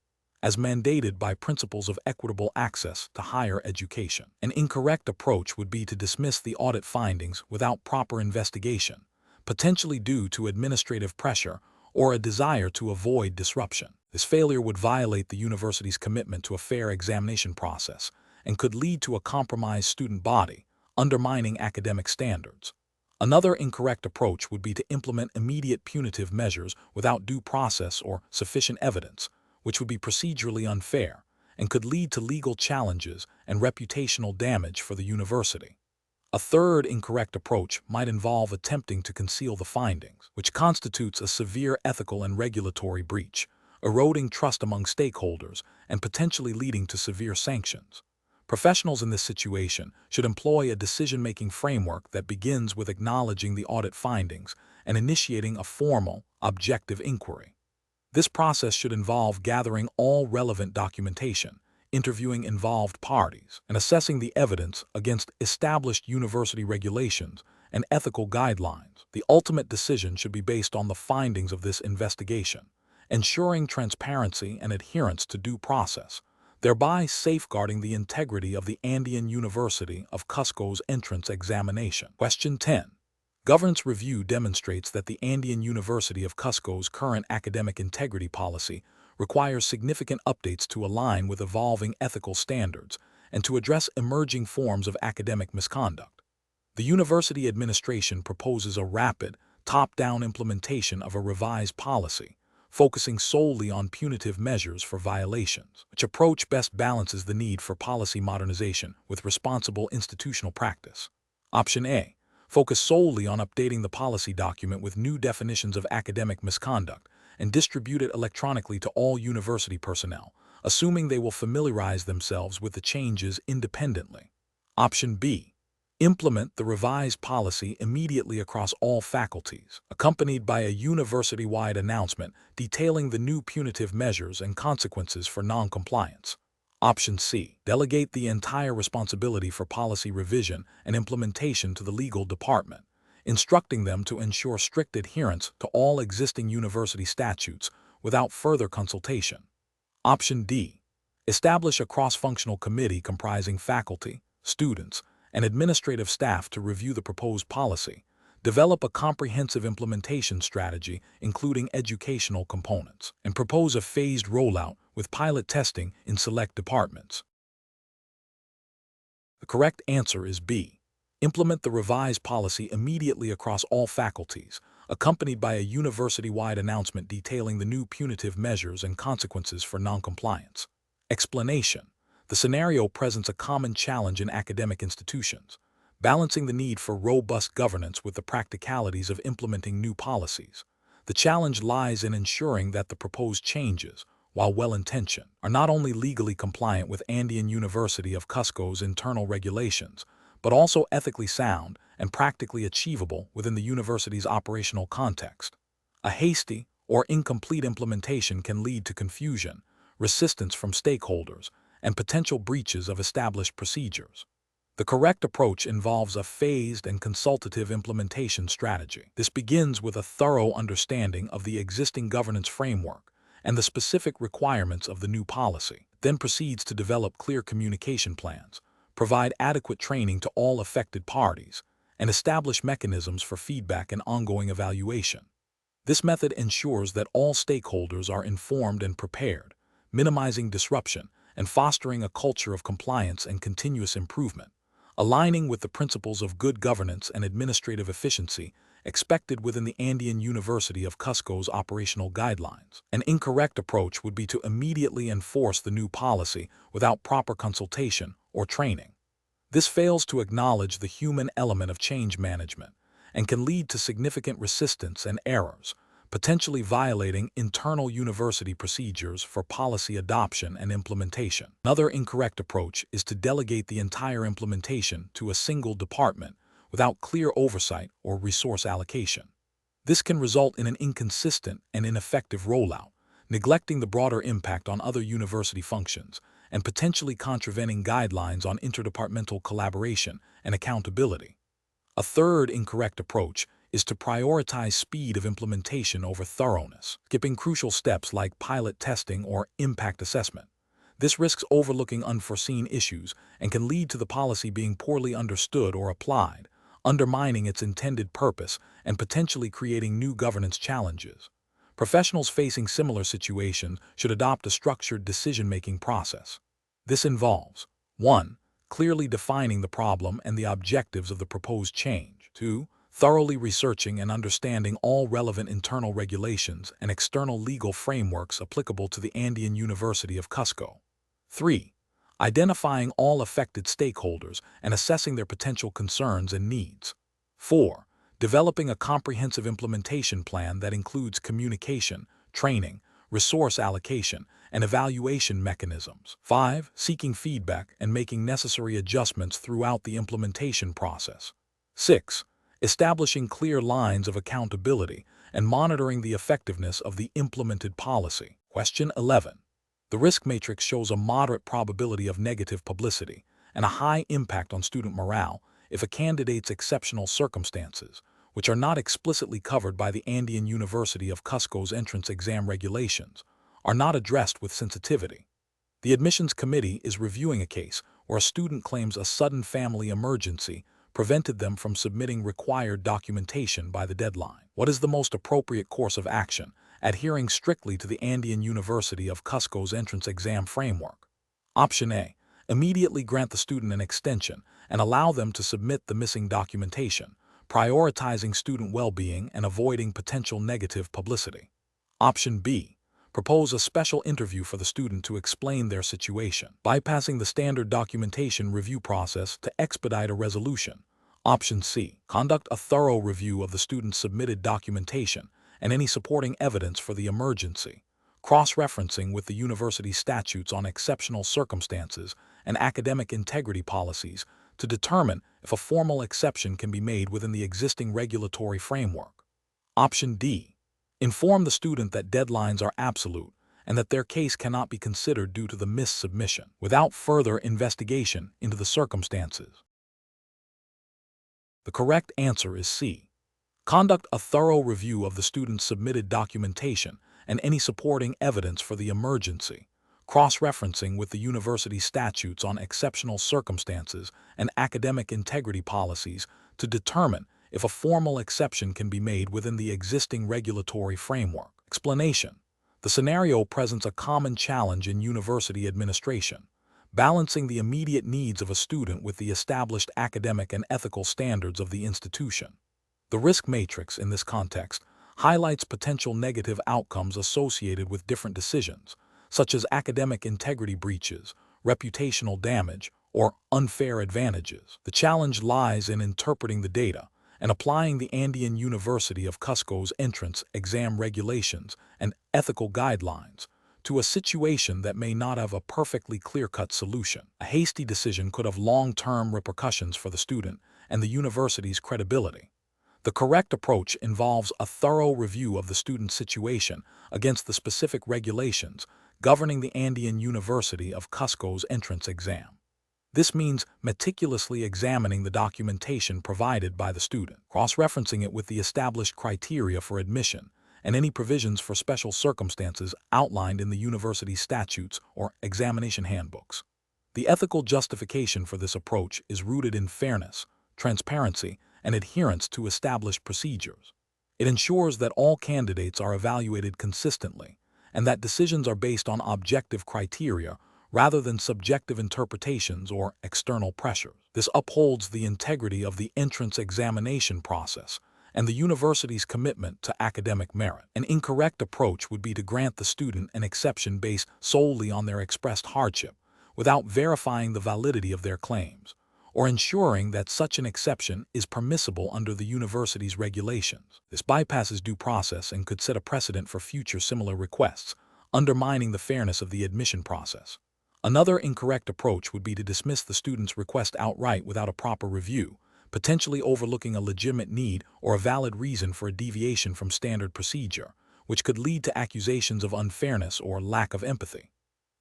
as mandated by principles of equitable access to higher education. An incorrect approach would be to dismiss the audit findings without proper investigation, potentially due to administrative pressure or a desire to avoid disruption. This failure would violate the university's commitment to a fair examination process and could lead to a compromised student body, undermining academic standards. Another incorrect approach would be to implement immediate punitive measures without due process or sufficient evidence, which would be procedurally unfair and could lead to legal challenges and reputational damage for the university. A third incorrect approach might involve attempting to conceal the findings, which constitutes a severe ethical and regulatory breach, eroding trust among stakeholders and potentially leading to severe sanctions. Professionals in this situation should employ a decision-making framework that begins with acknowledging the audit findings and initiating a formal, objective inquiry. This process should involve gathering all relevant documentation, interviewing involved parties, and assessing the evidence against established university regulations and ethical guidelines. The ultimate decision should be based on the findings of this investigation, ensuring transparency and adherence to due process, thereby safeguarding the integrity of the Andean University of Cusco's entrance examination. Question 10. Governance review demonstrates that the Andean University of Cusco's current academic integrity policy requires significant updates to align with evolving ethical standards and to address emerging forms of academic misconduct. The university administration proposes a rapid, top-down implementation of a revised policy, focusing solely on punitive measures for violations, which approach best balances the need for policy modernization with responsible institutional practice. Option A. Focus solely on updating the policy document with new definitions of academic misconduct and distribute it electronically to all university personnel, assuming they will familiarize themselves with the changes independently. Option B. Implement the revised policy immediately across all faculties, accompanied by a university-wide announcement detailing the new punitive measures and consequences for non-compliance. Option C. Delegate the entire responsibility for policy revision and implementation to the legal department, instructing them to ensure strict adherence to all existing university statutes without further consultation. Option D. Establish a cross-functional committee comprising faculty, students, and administrative staff to review the proposed policy, develop a comprehensive implementation strategy including educational components, and propose a phased rollout with pilot testing in select departments. The correct answer is B. Implement the revised policy immediately across all faculties, accompanied by a university-wide announcement detailing the new punitive measures and consequences for noncompliance. Explanation: the scenario presents a common challenge in academic institutions, balancing the need for robust governance with the practicalities of implementing new policies. The challenge lies in ensuring that the proposed changes, while well-intentioned, are not only legally compliant with Andean University of Cusco's internal regulations, but also ethically sound and practically achievable within the university's operational context. A hasty or incomplete implementation can lead to confusion, resistance from stakeholders, and potential breaches of established procedures. The correct approach involves a phased and consultative implementation strategy. This begins with a thorough understanding of the existing governance framework and the specific requirements of the new policy, then proceeds to develop clear communication plans, provide adequate training to all affected parties, and establish mechanisms for feedback and ongoing evaluation. This method ensures that all stakeholders are informed and prepared, minimizing disruption and fostering a culture of compliance and continuous improvement, aligning with the principles of good governance and administrative efficiency expected within the Andean University of Cusco's operational guidelines. An incorrect approach would be to immediately enforce the new policy without proper consultation or training. This fails to acknowledge the human element of change management and can lead to significant resistance and errors, potentially violating internal university procedures for policy adoption and implementation. Another incorrect approach is to delegate the entire implementation to a single department without clear oversight or resource allocation. This can result in an inconsistent and ineffective rollout, neglecting the broader impact on other university functions and potentially contravening guidelines on interdepartmental collaboration and accountability. A third incorrect approach is to prioritize speed of implementation over thoroughness, skipping crucial steps like pilot testing or impact assessment. This risks overlooking unforeseen issues and can lead to the policy being poorly understood or applied, undermining its intended purpose and potentially creating new governance challenges. Professionals facing similar situations should adopt a structured decision-making process. This involves 1. Clearly defining the problem and the objectives of the proposed change. 2. Thoroughly researching and understanding all relevant internal regulations and external legal frameworks applicable to the Andean University of Cusco. 3. Identifying all affected stakeholders and assessing their potential concerns and needs. 4. Developing a comprehensive implementation plan that includes communication, training, resource allocation, and evaluation mechanisms. 5. Seeking feedback and making necessary adjustments throughout the implementation process. 6. Establishing clear lines of accountability and monitoring the effectiveness of the implemented policy. Question 11. The risk matrix shows a moderate probability of negative publicity and a high impact on student morale if a candidate's exceptional circumstances, which are not explicitly covered by the Andean University of Cusco's entrance exam regulations, are not addressed with sensitivity. The admissions committee is reviewing a case where a student claims a sudden family emergency prevented them from submitting required documentation by the deadline. What is the most appropriate course of action, adhering strictly to the Andean University of Cusco's entrance exam framework? Option A. Immediately grant the student an extension and allow them to submit the missing documentation, prioritizing student well-being and avoiding potential negative publicity. Option B. Propose a special interview for the student to explain their situation, bypassing the standard documentation review process to expedite a resolution. Option C. Conduct a thorough review of the student's submitted documentation and any supporting evidence for the emergency, cross-referencing with the university statutes on exceptional circumstances and academic integrity policies to determine if a formal exception can be made within the existing regulatory framework. Option D. Inform the student that deadlines are absolute and that their case cannot be considered due to the missed submission, without further investigation into the circumstances. The correct answer is C. Conduct a thorough review of the student's submitted documentation and any supporting evidence for the emergency, cross-referencing with the university statutes on exceptional circumstances and academic integrity policies to determine if a formal exception can be made within the existing regulatory framework. Explanation. The scenario presents a common challenge in university administration, balancing the immediate needs of a student with the established academic and ethical standards of the institution. The risk matrix in this context highlights potential negative outcomes associated with different decisions, such as academic integrity breaches, reputational damage, or unfair advantages. The challenge lies in interpreting the data and applying the Andean University of Cusco's entrance exam regulations and ethical guidelines to a situation that may not have a perfectly clear-cut solution. A hasty decision could have long-term repercussions for the student and the university's credibility. The correct approach involves a thorough review of the student's situation against the specific regulations governing the Andean University of Cusco's entrance exam. This means meticulously examining the documentation provided by the student, cross-referencing it with the established criteria for admission, and any provisions for special circumstances outlined in the university statutes or examination handbooks. The ethical justification for this approach is rooted in fairness, transparency, and adherence to established procedures. It ensures that all candidates are evaluated consistently, and that decisions are based on objective criteria rather than subjective interpretations or external pressures. This upholds the integrity of the entrance examination process and the university's commitment to academic merit. An incorrect approach would be to grant the student an exception based solely on their expressed hardship, without verifying the validity of their claims, or ensuring that such an exception is permissible under the university's regulations. This bypasses due process and could set a precedent for future similar requests, undermining the fairness of the admission process. Another incorrect approach would be to dismiss the student's request outright without a proper review, potentially overlooking a legitimate need or a valid reason for a deviation from standard procedure, which could lead to accusations of unfairness or lack of empathy.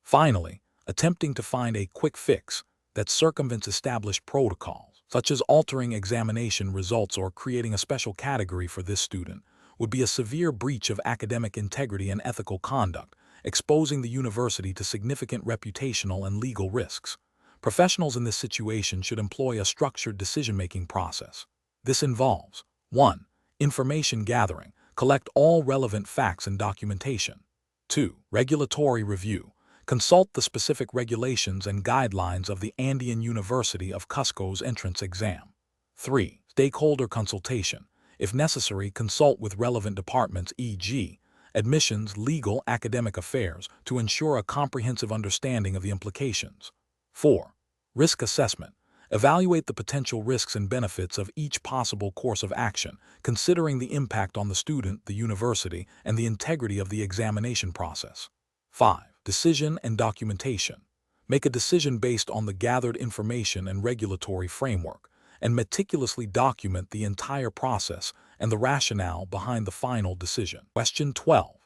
Finally, attempting to find a quick fix that circumvents established protocols, such as altering examination results or creating a special category for this student, would be a severe breach of academic integrity and ethical conduct, exposing the university to significant reputational and legal risks. Professionals in this situation should employ a structured decision-making process. This involves 1. Information gathering. Collect all relevant facts and documentation. 2. Regulatory review. Consult the specific regulations and guidelines of the Andean University of Cusco's entrance exam. 3. Stakeholder consultation. If necessary, consult with relevant departments, e.g., admissions, legal, academic affairs, to ensure a comprehensive understanding of the implications. 4. Risk assessment. Evaluate the potential risks and benefits of each possible course of action, considering the impact on the student, the university, and the integrity of the examination process. 5. Decision and documentation. Make a decision based on the gathered information and regulatory framework, and meticulously document the entire process and the rationale behind the final decision. Question 12.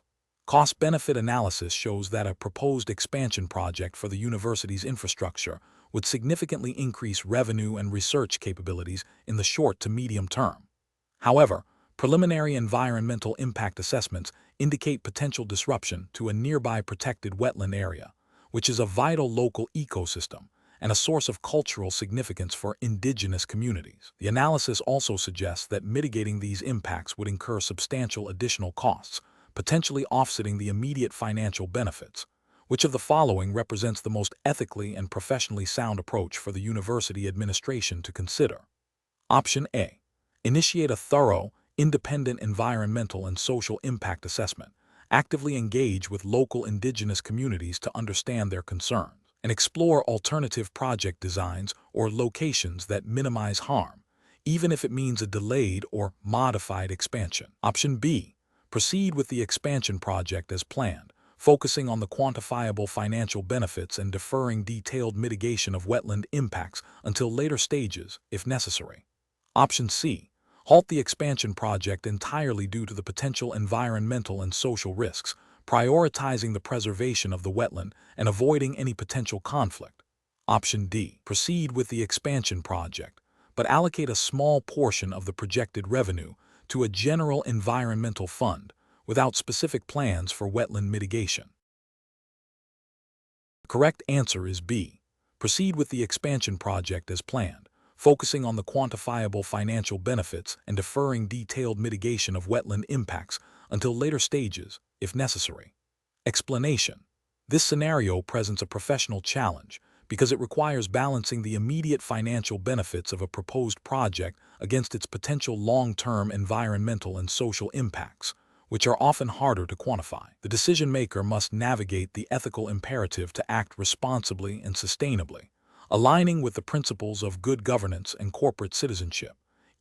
Cost-benefit analysis shows that a proposed expansion project for the university's infrastructure would significantly increase revenue and research capabilities in the short to medium term. However, preliminary environmental impact assessments indicate potential disruption to a nearby protected wetland area, which is a vital local ecosystem and a source of cultural significance for indigenous communities. The analysis also suggests that mitigating these impacts would incur substantial additional costs, potentially offsetting the immediate financial benefits. Which of the following represents the most ethically and professionally sound approach for the university administration to consider? Option A. Initiate a thorough, independent environmental and social impact assessment. Actively engage with local indigenous communities to understand their concerns, and explore alternative project designs or locations that minimize harm, even if it means a delayed or modified expansion. Option B. Proceed with the expansion project as planned, focusing on the quantifiable financial benefits and deferring detailed mitigation of wetland impacts until later stages, if necessary. Option C. Halt the expansion project entirely due to the potential environmental and social risks, prioritizing the preservation of the wetland and avoiding any potential conflict. Option D. Proceed with the expansion project, but allocate a small portion of the projected revenue to a general environmental fund without specific plans for wetland mitigation. The correct answer is B. Proceed with the expansion project as planned, focusing on the quantifiable financial benefits and deferring detailed mitigation of wetland impacts until later stages, if necessary. Explanation. This scenario presents a professional challenge because it requires balancing the immediate financial benefits of a proposed project against its potential long-term environmental and social impacts, which are often harder to quantify. The decision-maker must navigate the ethical imperative to act responsibly and sustainably, aligning with the principles of good governance and corporate citizenship,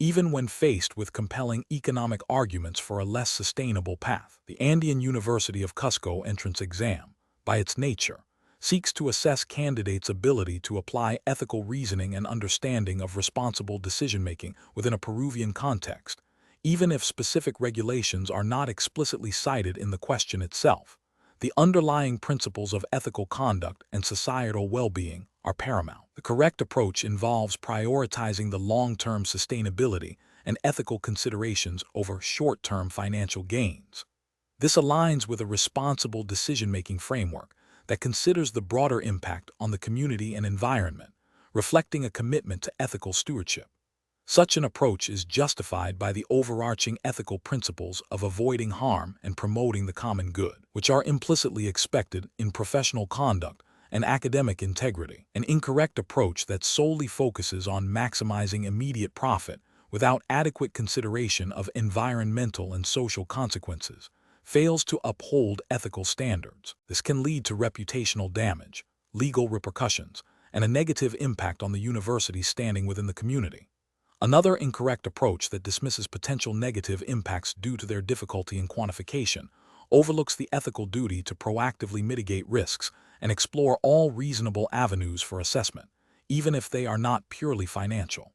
even when faced with compelling economic arguments for a less sustainable path. The Andean University of Cusco entrance exam, by its nature, seeks to assess candidates' ability to apply ethical reasoning and understanding of responsible decision-making within a Peruvian context, even if specific regulations are not explicitly cited in the question itself. The underlying principles of ethical conduct and societal well-being are paramount. The correct approach involves prioritizing the long-term sustainability and ethical considerations over short-term financial gains. This aligns with a responsible decision-making framework that considers the broader impact on the community and environment, reflecting a commitment to ethical stewardship. Such an approach is justified by the overarching ethical principles of avoiding harm and promoting the common good, which are implicitly expected in professional conduct and academic integrity. An incorrect approach that solely focuses on maximizing immediate profit without adequate consideration of environmental and social consequences fails to uphold ethical standards. This can lead to reputational damage, legal repercussions, and a negative impact on the university's standing within the community. Another incorrect approach that dismisses potential negative impacts due to their difficulty in quantification overlooks the ethical duty to proactively mitigate risks and explore all reasonable avenues for assessment, even if they are not purely financial.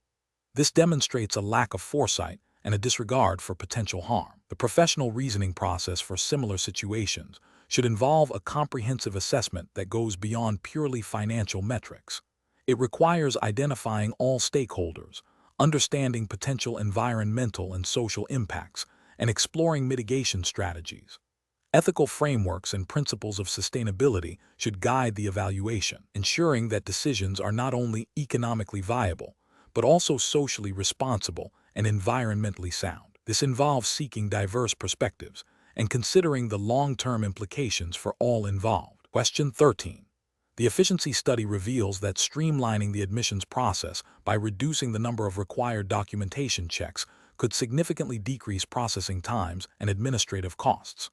This demonstrates a lack of foresight and a disregard for potential harm. The professional reasoning process for similar situations should involve a comprehensive assessment that goes beyond purely financial metrics. It requires identifying all stakeholders, understanding potential environmental and social impacts, and exploring mitigation strategies. Ethical frameworks and principles of sustainability should guide the evaluation, ensuring that decisions are not only economically viable, but also socially responsible and environmentally sound. This involves seeking diverse perspectives and considering the long-term implications for all involved. Question 13. The efficiency study reveals that streamlining the admissions process by reducing the number of required documentation checks could significantly decrease processing times and administrative costs.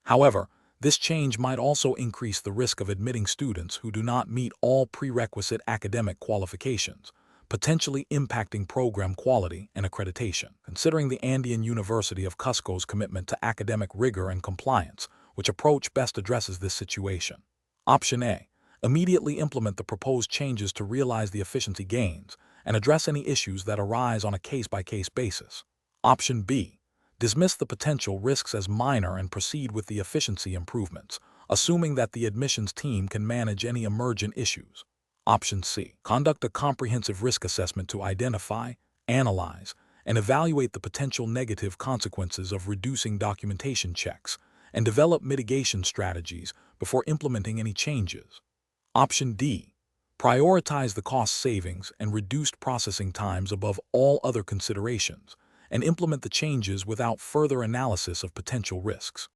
However, this change might also increase the risk of admitting students who do not meet all prerequisite academic qualifications, potentially impacting program quality and accreditation. Considering the Andean University of Cusco's commitment to academic rigor and compliance, which approach best addresses this situation? Option A. Immediately implement the proposed changes to realize the efficiency gains and address any issues that arise on a case-by-case basis. Option B. Dismiss the potential risks as minor and proceed with the efficiency improvements, assuming that the admissions team can manage any emergent issues. Option C. Conduct a comprehensive risk assessment to identify, analyze, and evaluate the potential negative consequences of reducing documentation checks and develop mitigation strategies before implementing any changes. Option D. Prioritize the cost savings and reduced processing times above all other considerations, and implement the changes without further analysis of potential risks.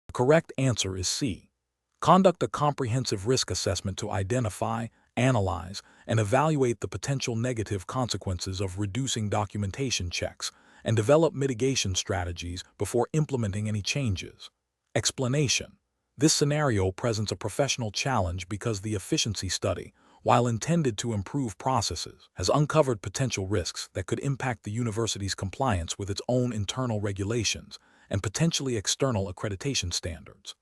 The correct answer is C. Conduct a comprehensive risk assessment to identify, analyze, and evaluate the potential negative consequences of reducing documentation checks and develop mitigation strategies before implementing any changes. Explanation. This scenario presents a professional challenge because the efficiency study, while intended to improve processes, has uncovered potential risks that could impact the university's compliance with its own internal regulations and potentially external accreditation standards.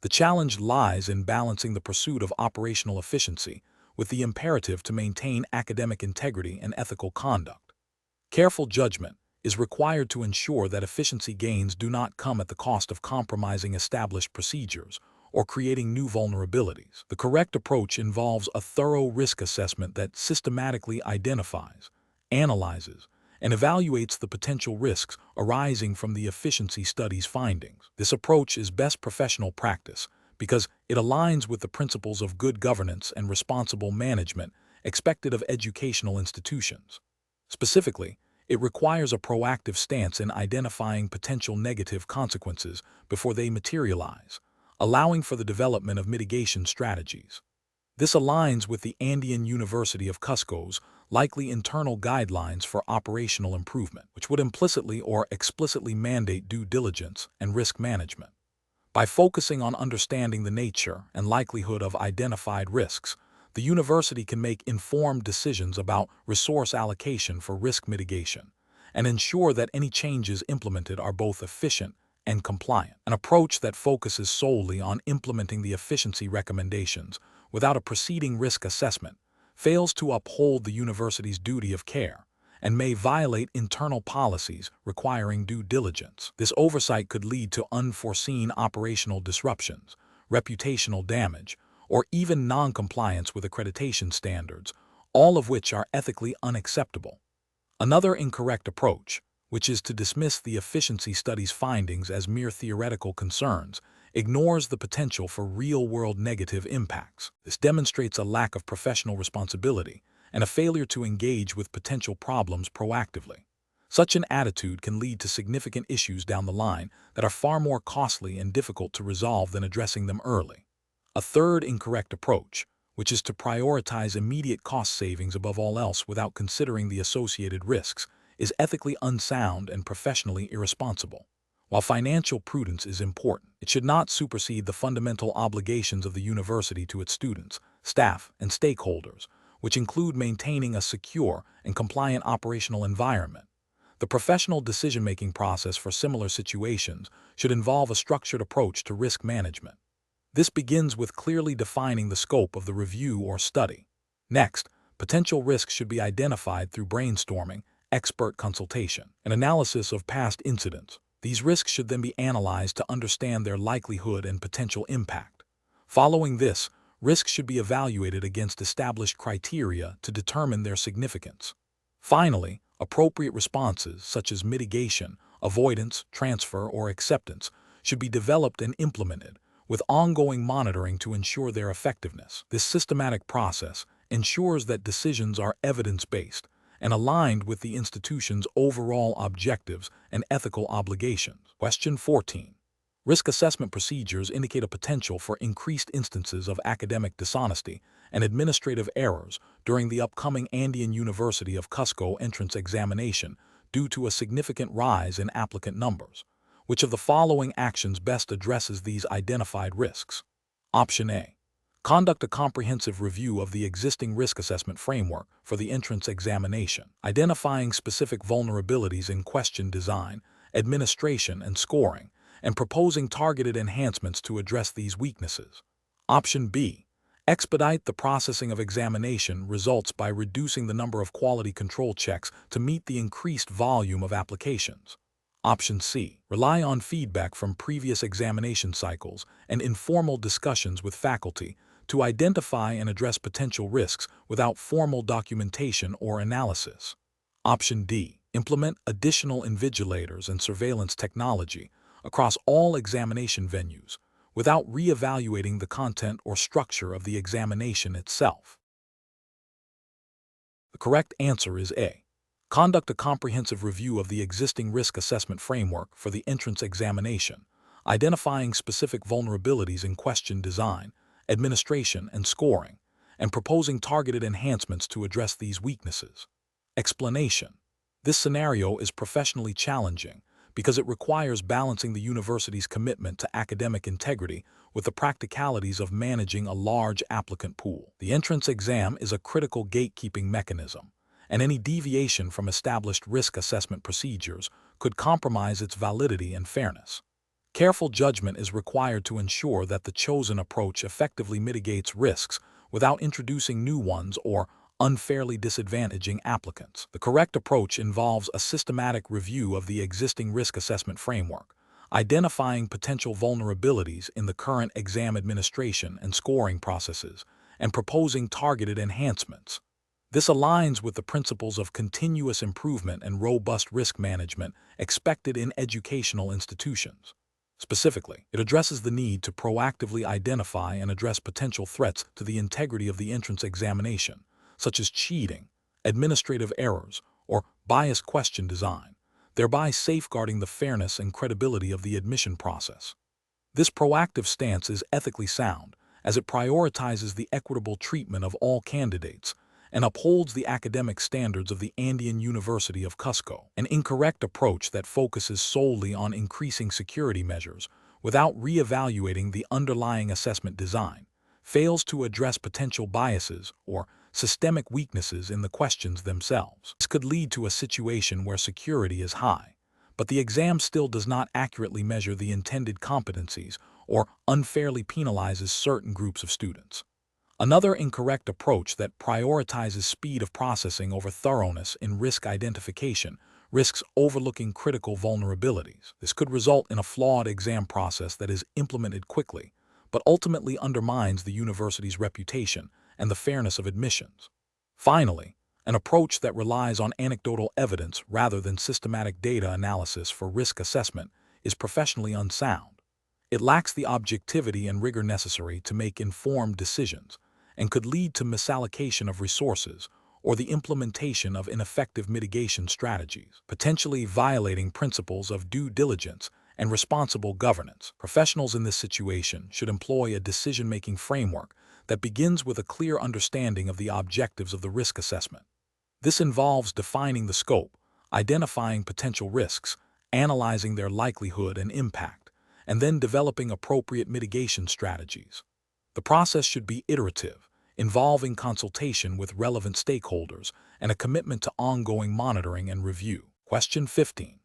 The challenge lies in balancing the pursuit of operational efficiency with the imperative to maintain academic integrity and ethical conduct. Careful judgment is required to ensure that efficiency gains do not come at the cost of compromising established procedures or creating new vulnerabilities. The correct approach involves a thorough risk assessment that systematically identifies, analyzes, and evaluates the potential risks arising from the efficiency study's findings. This approach is best professional practice because it aligns with the principles of good governance and responsible management expected of educational institutions. Specifically, it requires a proactive stance in identifying potential negative consequences before they materialize, allowing for the development of mitigation strategies. This aligns with the Andean University of Cusco's likely internal guidelines for operational improvement, which would implicitly or explicitly mandate due diligence and risk management. By focusing on understanding the nature and likelihood of identified risks, the university can make informed decisions about resource allocation for risk mitigation and ensure that any changes implemented are both efficient and compliant. An approach that focuses solely on implementing the efficiency recommendations without a preceding risk assessment fails to uphold the university's duty of care and may violate internal policies requiring due diligence. This oversight could lead to unforeseen operational disruptions, reputational damage, or even non-compliance with accreditation standards, all of which are ethically unacceptable. Another incorrect approach, which is to dismiss the efficiency study's findings as mere theoretical concerns, ignores the potential for real-world negative impacts. This demonstrates a lack of professional responsibility and a failure to engage with potential problems proactively. Such an attitude can lead to significant issues down the line that are far more costly and difficult to resolve than addressing them early. A third incorrect approach, which is to prioritize immediate cost savings above all else without considering the associated risks, is ethically unsound and professionally irresponsible. While financial prudence is important, it should not supersede the fundamental obligations of the university to its students, staff, and stakeholders, which include maintaining a secure and compliant operational environment. The professional decision-making process for similar situations should involve a structured approach to risk management. This begins with clearly defining the scope of the review or study. Next, potential risks should be identified through brainstorming, expert consultation, and analysis of past incidents. These risks should then be analyzed to understand their likelihood and potential impact. Following this, risks should be evaluated against established criteria to determine their significance. Finally, appropriate responses such as mitigation, avoidance, transfer, or acceptance should be developed and implemented, with ongoing monitoring to ensure their effectiveness. This systematic process ensures that decisions are evidence-based and aligned with the institution's overall objectives and ethical obligations. Question 14. Risk assessment procedures indicate a potential for increased instances of academic dishonesty and administrative errors during the upcoming Andean University of Cusco entrance examination due to a significant rise in applicant numbers. Which of the following actions best addresses these identified risks? Option A. Conduct a comprehensive review of the existing risk assessment framework for the entrance examination, identifying specific vulnerabilities in question design, administration, and scoring, and proposing targeted enhancements to address these weaknesses. Option B. Expedite the processing of examination results by reducing the number of quality control checks to meet the increased volume of applications. Option C. Rely on feedback from previous examination cycles and informal discussions with faculty to identify and address potential risks without formal documentation or analysis. Option D. Implement additional invigilators and surveillance technology across all examination venues without re-evaluating the content or structure of the examination itself. The correct answer is A. Conduct a comprehensive review of the existing risk assessment framework for the entrance examination, identifying specific vulnerabilities in question design, administration, and scoring, and proposing targeted enhancements to address these weaknesses. Explanation. This scenario is professionally challenging because it requires balancing the university's commitment to academic integrity with the practicalities of managing a large applicant pool. The entrance exam is a critical gatekeeping mechanism, and any deviation from established risk assessment procedures could compromise its validity and fairness. Careful judgment is required to ensure that the chosen approach effectively mitigates risks without introducing new ones or unfairly disadvantaging applicants. The correct approach involves a systematic review of the existing risk assessment framework, identifying potential vulnerabilities in the current exam administration and scoring processes, and proposing targeted enhancements. This aligns with the principles of continuous improvement and robust risk management expected in educational institutions. Specifically, it addresses the need to proactively identify and address potential threats to the integrity of the entrance examination, such as cheating, administrative errors, or biased question design, thereby safeguarding the fairness and credibility of the admission process. This proactive stance is ethically sound, as it prioritizes the equitable treatment of all candidates and upholds the academic standards of the Andean University of Cusco. An incorrect approach that focuses solely on increasing security measures without re-evaluating the underlying assessment design fails to address potential biases or systemic weaknesses in the questions themselves. This could lead to a situation where security is high, but the exam still does not accurately measure the intended competencies or unfairly penalizes certain groups of students. Another incorrect approach that prioritizes speed of processing over thoroughness in risk identification risks overlooking critical vulnerabilities. This could result in a flawed exam process that is implemented quickly, but ultimately undermines the university's reputation and the fairness of admissions. Finally, an approach that relies on anecdotal evidence rather than systematic data analysis for risk assessment is professionally unsound. It lacks the objectivity and rigor necessary to make informed decisions, and could lead to misallocation of resources or the implementation of ineffective mitigation strategies, potentially violating principles of due diligence and responsible governance. Professionals in this situation should employ a decision-making framework that begins with a clear understanding of the objectives of the risk assessment. This involves defining the scope, identifying potential risks, analyzing their likelihood and impact, and then developing appropriate mitigation strategies. The process should be iterative, involving consultation with relevant stakeholders and a commitment to ongoing monitoring and review. Question 15.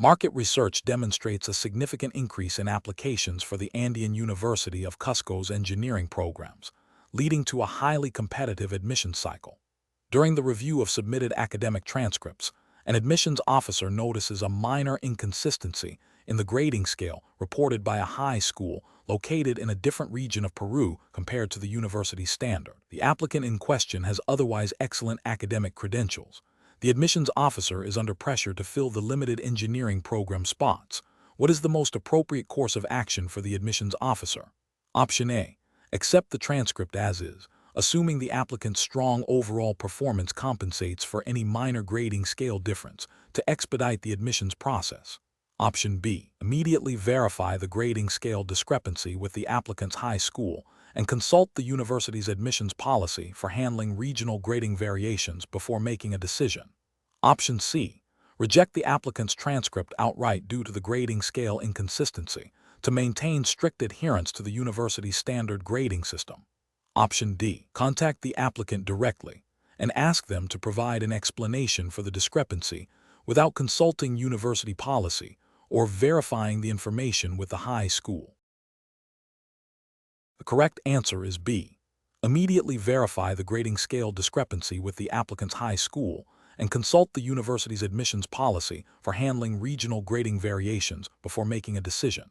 Market research demonstrates a significant increase in applications for the Andean University of Cusco's engineering programs, leading to a highly competitive admissions cycle. During the review of submitted academic transcripts, an admissions officer notices a minor inconsistency in the grading scale reported by a high school located in a different region of Peru compared to the university standard. The applicant in question has otherwise excellent academic credentials. The admissions officer is under pressure to fill the limited engineering program spots. What is the most appropriate course of action for the admissions officer? Option A. Accept the transcript as is, assuming the applicant's strong overall performance compensates for any minor grading scale difference to expedite the admissions process. Option B. Immediately verify the grading scale discrepancy with the applicant's high school and consult the university's admissions policy for handling regional grading variations before making a decision. Option C. Reject the applicant's transcript outright due to the grading scale inconsistency to maintain strict adherence to the university's standard grading system. Option D. Contact the applicant directly and ask them to provide an explanation for the discrepancy without consulting university policy or verifying the information with the high school. The correct answer is B. Immediately verify the grading scale discrepancy with the applicant's high school and consult the university's admissions policy for handling regional grading variations before making a decision.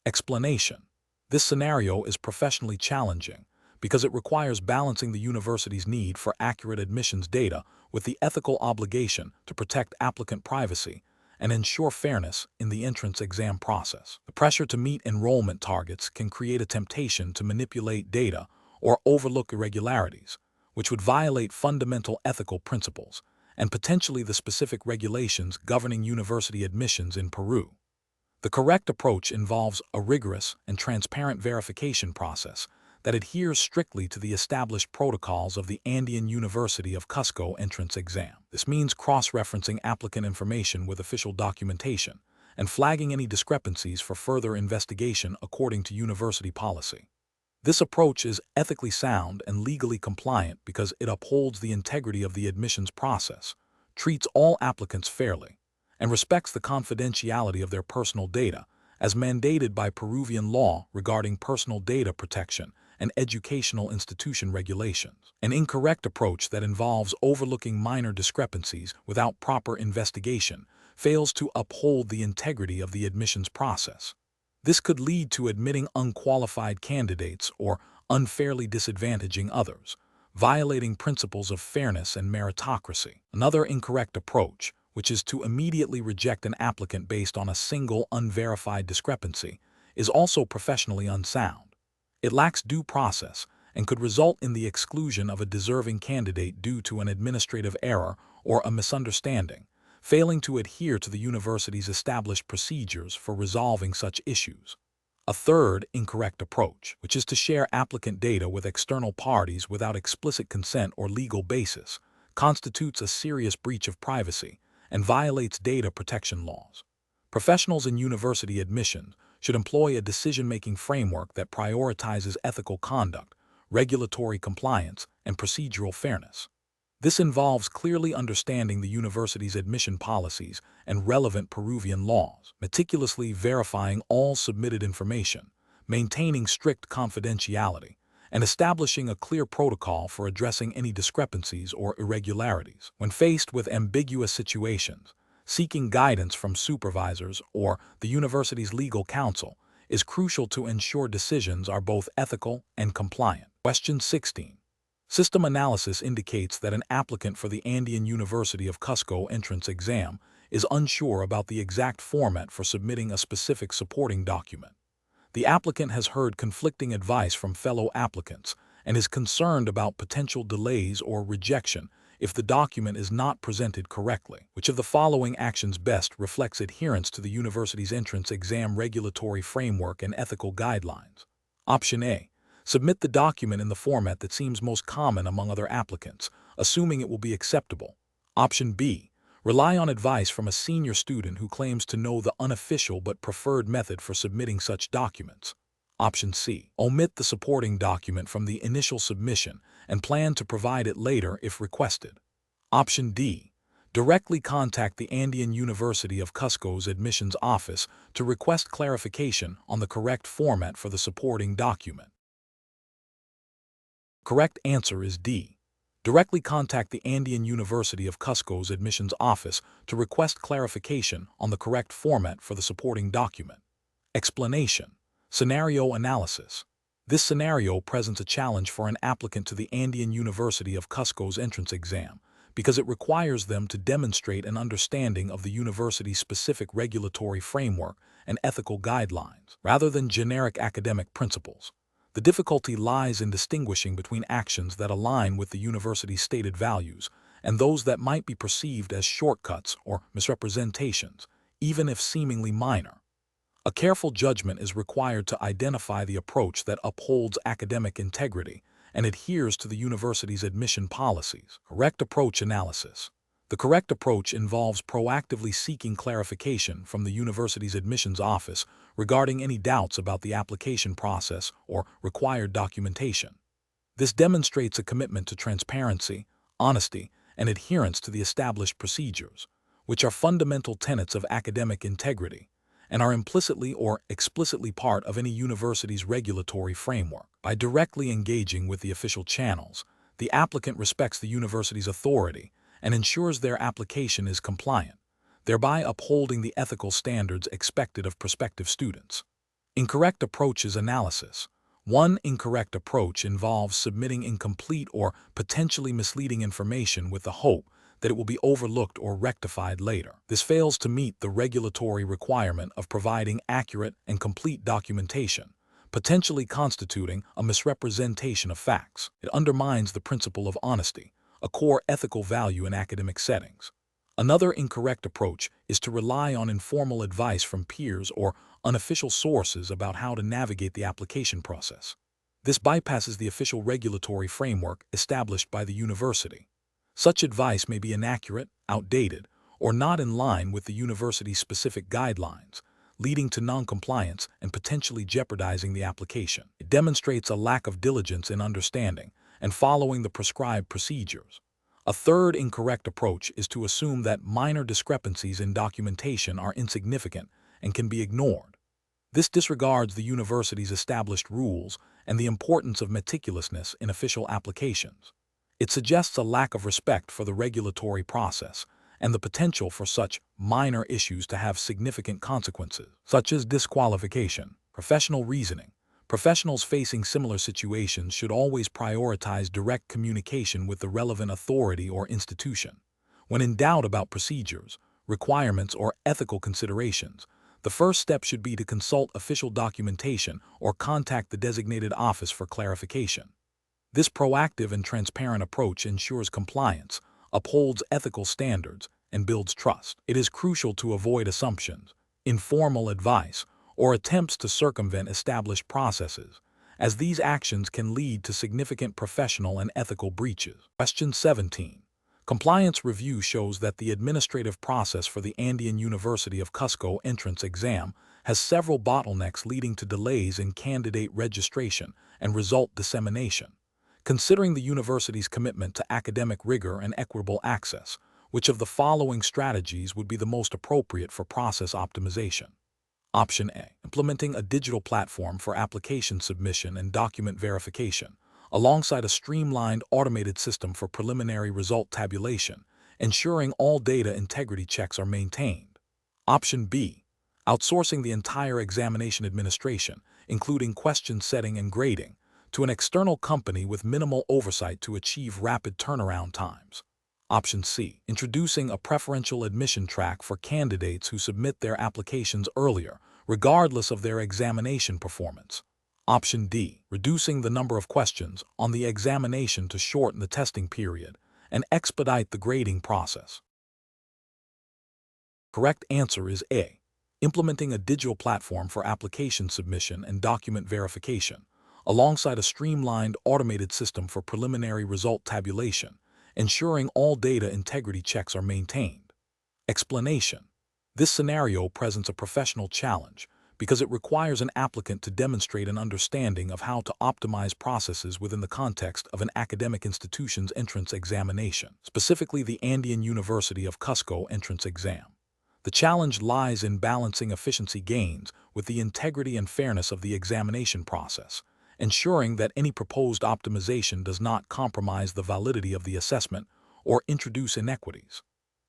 Explanation. This scenario is professionally challenging because it requires balancing the university's need for accurate admissions data with the ethical obligation to protect applicant privacy and ensure fairness in the entrance exam process. The pressure to meet enrollment targets can create a temptation to manipulate data or overlook irregularities, which would violate fundamental ethical principles and potentially the specific regulations governing university admissions in Peru. The correct approach involves a rigorous and transparent verification process that adheres strictly to the established protocols of the Andean University of Cusco entrance exam. This means cross-referencing applicant information with official documentation and flagging any discrepancies for further investigation according to university policy. This approach is ethically sound and legally compliant because it upholds the integrity of the admissions process, treats all applicants fairly, and respects the confidentiality of their personal data as mandated by Peruvian law regarding personal data protection and educational institution regulations. An incorrect approach that involves overlooking minor discrepancies without proper investigation fails to uphold the integrity of the admissions process. This could lead to admitting unqualified candidates or unfairly disadvantaging others, violating principles of fairness and meritocracy. Another incorrect approach, which is to immediately reject an applicant based on a single unverified discrepancy, is also professionally unsound. It lacks due process and could result in the exclusion of a deserving candidate due to an administrative error or a misunderstanding, failing to adhere to the university's established procedures for resolving such issues. A third incorrect approach, which is to share applicant data with external parties without explicit consent or legal basis, constitutes a serious breach of privacy and violates data protection laws. Professionals in university admissions should employ a decision-making framework that prioritizes ethical conduct, regulatory compliance, and procedural fairness. This involves clearly understanding the university's admission policies and relevant Peruvian laws, meticulously verifying all submitted information, maintaining strict confidentiality, and establishing a clear protocol for addressing any discrepancies or irregularities. When faced with ambiguous situations, seeking guidance from supervisors or the university's legal counsel is crucial to ensure decisions are both ethical and compliant. Question 16. System analysis indicates that an applicant for the Andean University of Cusco entrance exam is unsure about the exact format for submitting a specific supporting document. The applicant has heard conflicting advice from fellow applicants and is concerned about potential delays or rejection if the document is not presented correctly. Which of the following actions best reflects adherence to the university's entrance exam regulatory framework and ethical guidelines? Option A. Submit the document in the format that seems most common among other applicants, assuming it will be acceptable. Option B. Rely on advice from a senior student who claims to know the unofficial but preferred method for submitting such documents. Option C. Omit the supporting document from the initial submission and plan to provide it later if requested. Option D. Directly contact the Andean University of Cusco's admissions office to request clarification on the correct format for the supporting document. Correct answer is D. Directly contact the Andean University of Cusco's admissions office to request clarification on the correct format for the supporting document. Explanation. Scenario analysis. This scenario presents a challenge for an applicant to the Andean University of Cusco's entrance exam because it requires them to demonstrate an understanding of the university's specific regulatory framework and ethical guidelines, rather than generic academic principles. The difficulty lies in distinguishing between actions that align with the university's stated values and those that might be perceived as shortcuts or misrepresentations, even if seemingly minor. A careful judgment is required to identify the approach that upholds academic integrity and adheres to the university's admission policies. Correct approach analysis. The correct approach involves proactively seeking clarification from the university's admissions office regarding any doubts about the application process or required documentation. This demonstrates a commitment to transparency, honesty, and adherence to the established procedures, which are fundamental tenets of academic integrity and are implicitly or explicitly part of any university's regulatory framework. By directly engaging with the official channels, the applicant respects the university's authority and ensures their application is compliant, thereby upholding the ethical standards expected of prospective students. Incorrect approaches analysis. One incorrect approach involves submitting incomplete or potentially misleading information with the hope that it will be overlooked or rectified later. This fails to meet the regulatory requirement of providing accurate and complete documentation, potentially constituting a misrepresentation of facts. It undermines the principle of honesty, a core ethical value in academic settings. Another incorrect approach is to rely on informal advice from peers or unofficial sources about how to navigate the application process. This bypasses the official regulatory framework established by the university. Such advice may be inaccurate, outdated, or not in line with the university's specific guidelines, leading to noncompliance and potentially jeopardizing the application. It demonstrates a lack of diligence in understanding and following the prescribed procedures. A third incorrect approach is to assume that minor discrepancies in documentation are insignificant and can be ignored. This disregards the university's established rules and the importance of meticulousness in official applications. It suggests a lack of respect for the regulatory process and the potential for such minor issues to have significant consequences, such as disqualification. Professional reasoning. Professionals facing similar situations should always prioritize direct communication with the relevant authority or institution. When in doubt about procedures, requirements, or ethical considerations, the first step should be to consult official documentation or contact the designated office for clarification. This proactive and transparent approach ensures compliance, upholds ethical standards, and builds trust. It is crucial to avoid assumptions, informal advice, or attempts to circumvent established processes, as these actions can lead to significant professional and ethical breaches. Question 17. Compliance review shows that the administrative process for the Andean University of Cusco entrance exam has several bottlenecks leading to delays in candidate registration and result dissemination. Considering the university's commitment to academic rigor and equitable access, which of the following strategies would be the most appropriate for process optimization? Option A. Implementing a digital platform for application submission and document verification, alongside a streamlined automated system for preliminary result tabulation, ensuring all data integrity checks are maintained. Option B. Outsourcing the entire examination administration, including question setting and grading, to an external company with minimal oversight to achieve rapid turnaround times. Option C. Introducing a preferential admission track for candidates who submit their applications earlier, regardless of their examination performance. Option D. Reducing the number of questions on the examination to shorten the testing period and expedite the grading process. Correct answer is A. Implementing a digital platform for application submission and document verification, alongside a streamlined automated system for preliminary result tabulation, ensuring all data integrity checks are maintained. Explanation. This scenario presents a professional challenge because it requires an applicant to demonstrate an understanding of how to optimize processes within the context of an academic institution's entrance examination, specifically the Andean University of Cusco entrance exam. The challenge lies in balancing efficiency gains with the integrity and fairness of the examination process, ensuring that any proposed optimization does not compromise the validity of the assessment or introduce inequities.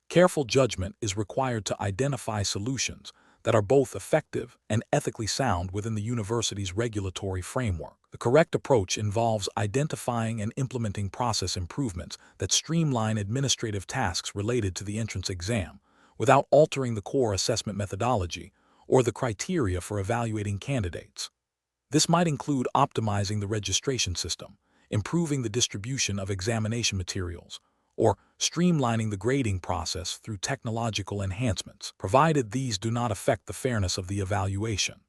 Careful judgment is required to identify solutions that are both effective and ethically sound within the university's regulatory framework. The correct approach involves identifying and implementing process improvements that streamline administrative tasks related to the entrance exam, without altering the core assessment methodology or the criteria for evaluating candidates. This might include optimizing the registration system, improving the distribution of examination materials, or streamlining the grading process through technological enhancements, provided these do not affect the fairness of the evaluation.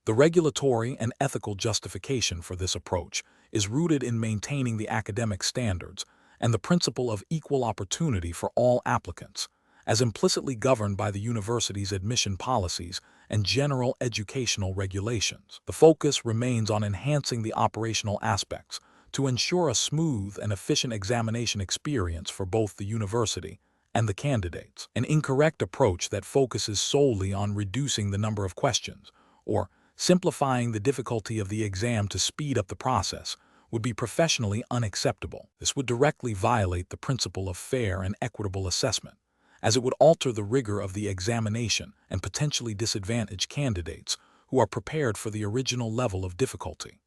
The regulatory and ethical justification for this approach is rooted in maintaining the academic standards and the principle of equal opportunity for all applicants, as implicitly governed by the university's admission policies and general educational regulations. The focus remains on enhancing the operational aspects to ensure a smooth and efficient examination experience for both the university and the candidates. An incorrect approach that focuses solely on reducing the number of questions or simplifying the difficulty of the exam to speed up the process would be professionally unacceptable. This would directly violate the principle of fair and equitable assessment, as it would alter the rigor of the examination and potentially disadvantage candidates who are prepared for the original level of difficulty.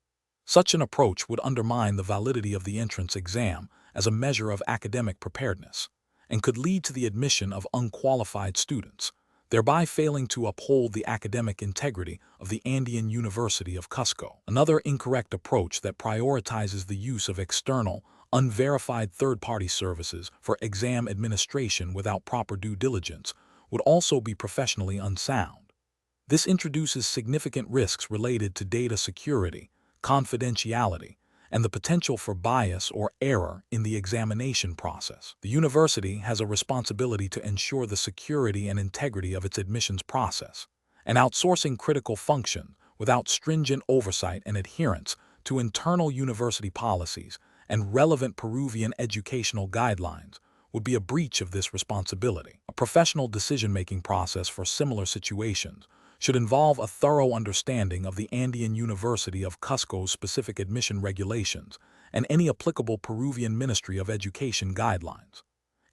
Such an approach would undermine the validity of the entrance exam as a measure of academic preparedness and could lead to the admission of unqualified students, thereby failing to uphold the academic integrity of the Andean University of Cusco. Another incorrect approach that prioritizes the use of external, unverified third-party services for exam administration without proper due diligence would also be professionally unsound. This introduces significant risks related to data security, confidentiality, and the potential for bias or error in the examination process. The university has a responsibility to ensure the security and integrity of its admissions process, and outsourcing critical functions without stringent oversight and adherence to internal university policies and relevant Peruvian educational guidelines would be a breach of this responsibility. A professional decision-making process for similar situations should involve a thorough understanding of the Andean University of Cusco's specific admission regulations and any applicable Peruvian Ministry of Education guidelines.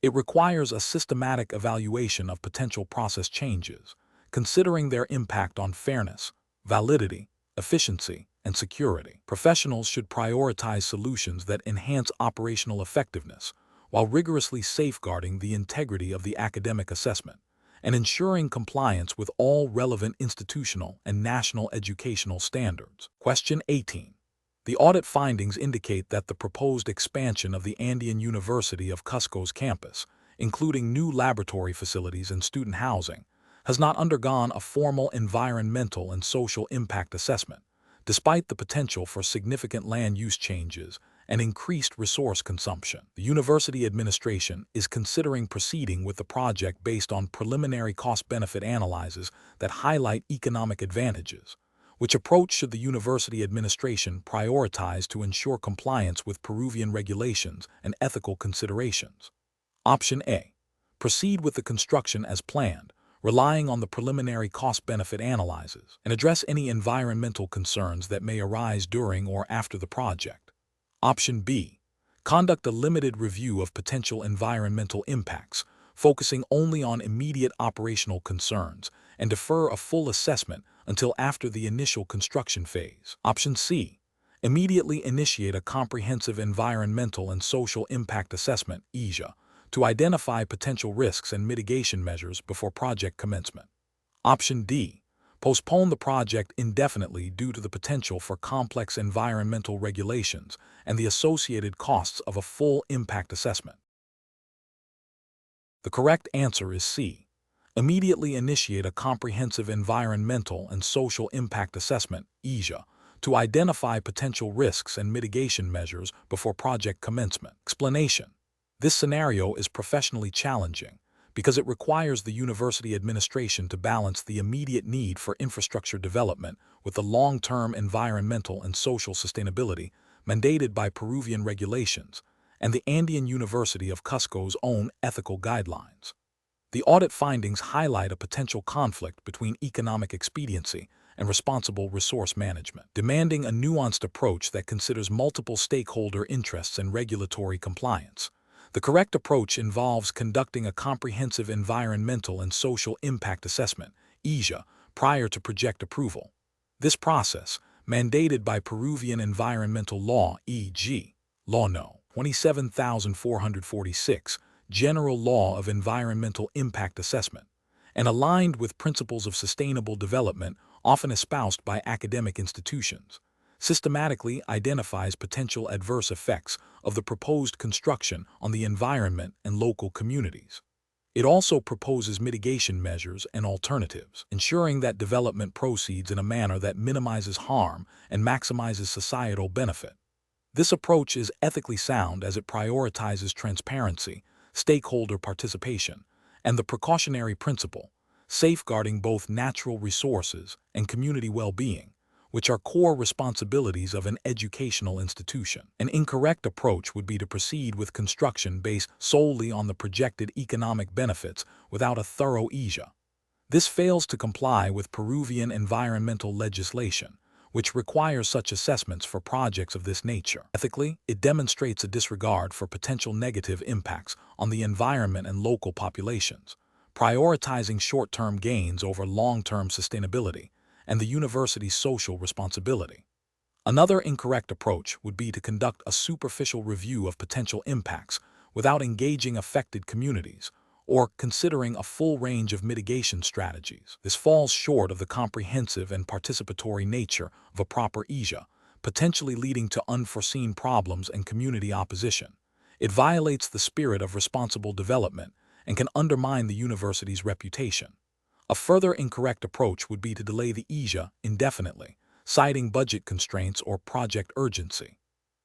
It requires a systematic evaluation of potential process changes, considering their impact on fairness, validity, efficiency, and security. Professionals should prioritize solutions that enhance operational effectiveness while rigorously safeguarding the integrity of the academic assessment and ensuring compliance with all relevant institutional and national educational standards. Question 18. The audit findings indicate that the proposed expansion of the Andean University of Cusco's campus, including new laboratory facilities and student housing, has not undergone a formal environmental and social impact assessment, despite the potential for significant land use changes and increased resource consumption. The university administration is considering proceeding with the project based on preliminary cost-benefit analyses that highlight economic advantages, Which approach should the university administration prioritize to ensure compliance with Peruvian regulations and ethical considerations? Option A. Proceed with the construction as planned, relying on the preliminary cost-benefit analyses, and address any environmental concerns that may arise during or after the project. Option B. Conduct a limited review of potential environmental impacts, focusing only on immediate operational concerns, and defer a full assessment until after the initial construction phase. Option C. Immediately initiate a comprehensive environmental and social impact assessment (ESIA) to identify potential risks and mitigation measures before project commencement. Option D. Postpone the project indefinitely due to the potential for complex environmental regulations and the associated costs of a full impact assessment. The correct answer is C. Immediately initiate a comprehensive environmental and social impact assessment (ESIA) to identify potential risks and mitigation measures before project commencement. Explanation: this scenario is professionally challenging because it requires the university administration to balance the immediate need for infrastructure development with the long-term environmental and social sustainability mandated by Peruvian regulations and the Andean University of Cusco's own ethical guidelines. The audit findings highlight a potential conflict between economic expediency and responsible resource management, demanding a nuanced approach that considers multiple stakeholder interests and regulatory compliance. The correct approach involves conducting a comprehensive environmental and social impact assessment (ESIA) prior to project approval. This process, mandated by Peruvian environmental law e.g. Law No. 27,446, General Law of Environmental Impact Assessment, and aligned with principles of sustainable development often espoused by academic institutions, systematically identifies potential adverse effects of the proposed construction on the environment and local communities. It also proposes mitigation measures and alternatives, ensuring that development proceeds in a manner that minimizes harm and maximizes societal benefit. This approach is ethically sound as it prioritizes transparency, stakeholder participation, and the precautionary principle, safeguarding both natural resources and community well-being, which are core responsibilities of an educational institution. An incorrect approach would be to proceed with construction based solely on the projected economic benefits without a thorough ESIA. This fails to comply with Peruvian environmental legislation, which requires such assessments for projects of this nature. Ethically, it demonstrates a disregard for potential negative impacts on the environment and local populations, prioritizing short-term gains over long-term sustainability and the university's social responsibility. Another incorrect approach would be to conduct a superficial review of potential impacts without engaging affected communities or considering a full range of mitigation strategies. This falls short of the comprehensive and participatory nature of a proper ESIA, potentially leading to unforeseen problems and community opposition. It violates the spirit of responsible development and can undermine the university's reputation. A further incorrect approach would be to delay the ESIA indefinitely, citing budget constraints or project urgency.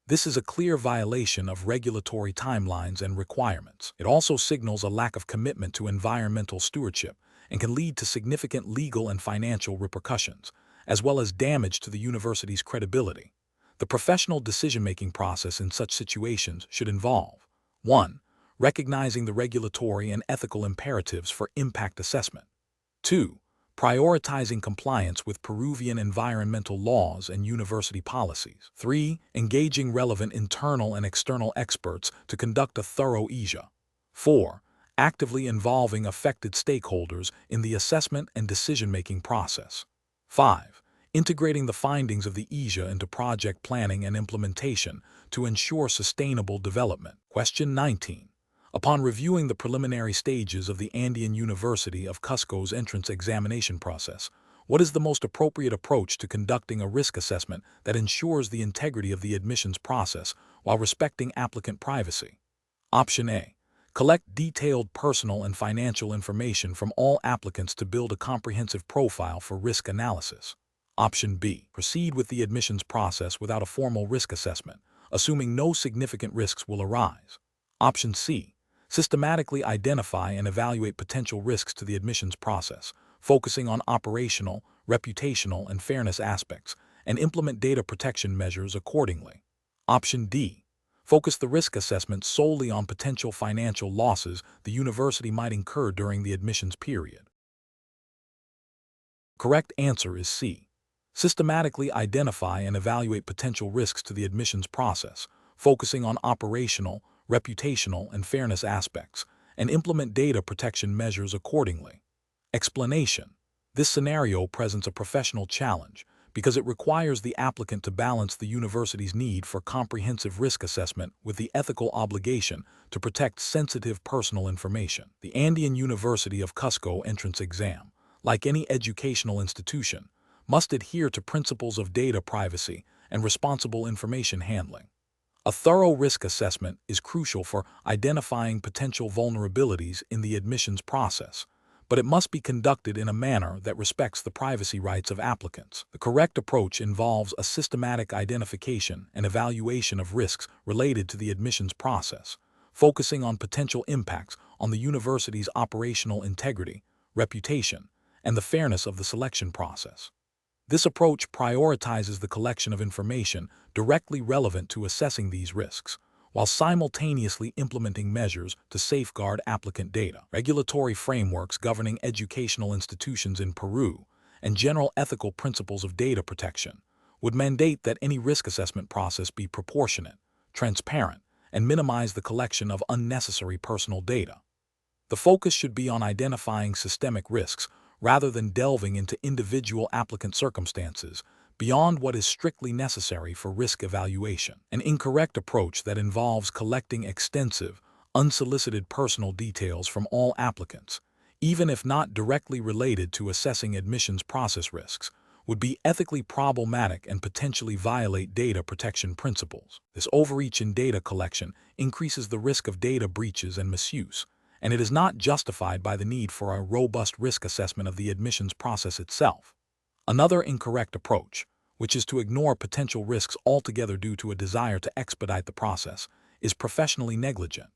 This is a clear violation of regulatory timelines and requirements. It also signals a lack of commitment to environmental stewardship and can lead to significant legal and financial repercussions, as well as damage to the university's credibility. The professional decision-making process in such situations should involve 1. Recognizing the regulatory and ethical imperatives for impact assessment. 2. Prioritizing compliance with Peruvian environmental laws and university policies. 3. Engaging relevant internal and external experts to conduct a thorough ESIA. 4. Actively involving affected stakeholders in the assessment and decision-making process. 5. Integrating the findings of the ESIA into project planning and implementation to ensure sustainable development. Question 19. Upon reviewing the preliminary stages of the Andean University of Cusco's entrance examination process, what is the most appropriate approach to conducting a risk assessment that ensures the integrity of the admissions process while respecting applicant privacy? Option A. Collect detailed personal and financial information from all applicants to build a comprehensive profile for risk analysis. Option B. Proceed with the admissions process without a formal risk assessment, assuming no significant risks will arise. Option C. Systematically identify and evaluate potential risks to the admissions process, focusing on operational, reputational, and fairness aspects, and implement data protection measures accordingly. Option D. Focus the risk assessment solely on potential financial losses the university might incur during the admissions period. Correct answer is C. Systematically identify and evaluate potential risks to the admissions process, focusing on operational, reputational, and fairness aspects, and implement data protection measures accordingly. Explanation. This scenario presents a professional challenge because it requires the applicant to balance the university's need for comprehensive risk assessment with the ethical obligation to protect sensitive personal information. The Andean University of Cusco entrance exam, like any educational institution, must adhere to principles of data privacy and responsible information handling. A thorough risk assessment is crucial for identifying potential vulnerabilities in the admissions process, but it must be conducted in a manner that respects the privacy rights of applicants. The correct approach involves a systematic identification and evaluation of risks related to the admissions process, focusing on potential impacts on the university's operational integrity, reputation, and the fairness of the selection process. This approach prioritizes the collection of information directly relevant to assessing these risks, while simultaneously implementing measures to safeguard applicant data. Regulatory frameworks governing educational institutions in Peru and general ethical principles of data protection would mandate that any risk assessment process be proportionate, transparent, and minimize the collection of unnecessary personal data. The focus should be on identifying systemic risks rather than delving into individual applicant circumstances beyond what is strictly necessary for risk evaluation. An incorrect approach that involves collecting extensive, unsolicited personal details from all applicants, even if not directly related to assessing admissions process risks, would be ethically problematic and potentially violate data protection principles. This overreach in data collection increases the risk of data breaches and misuse, and it is not justified by the need for a robust risk assessment of the admissions process itself. Another incorrect approach, which is to ignore potential risks altogether due to a desire to expedite the process, is professionally negligent.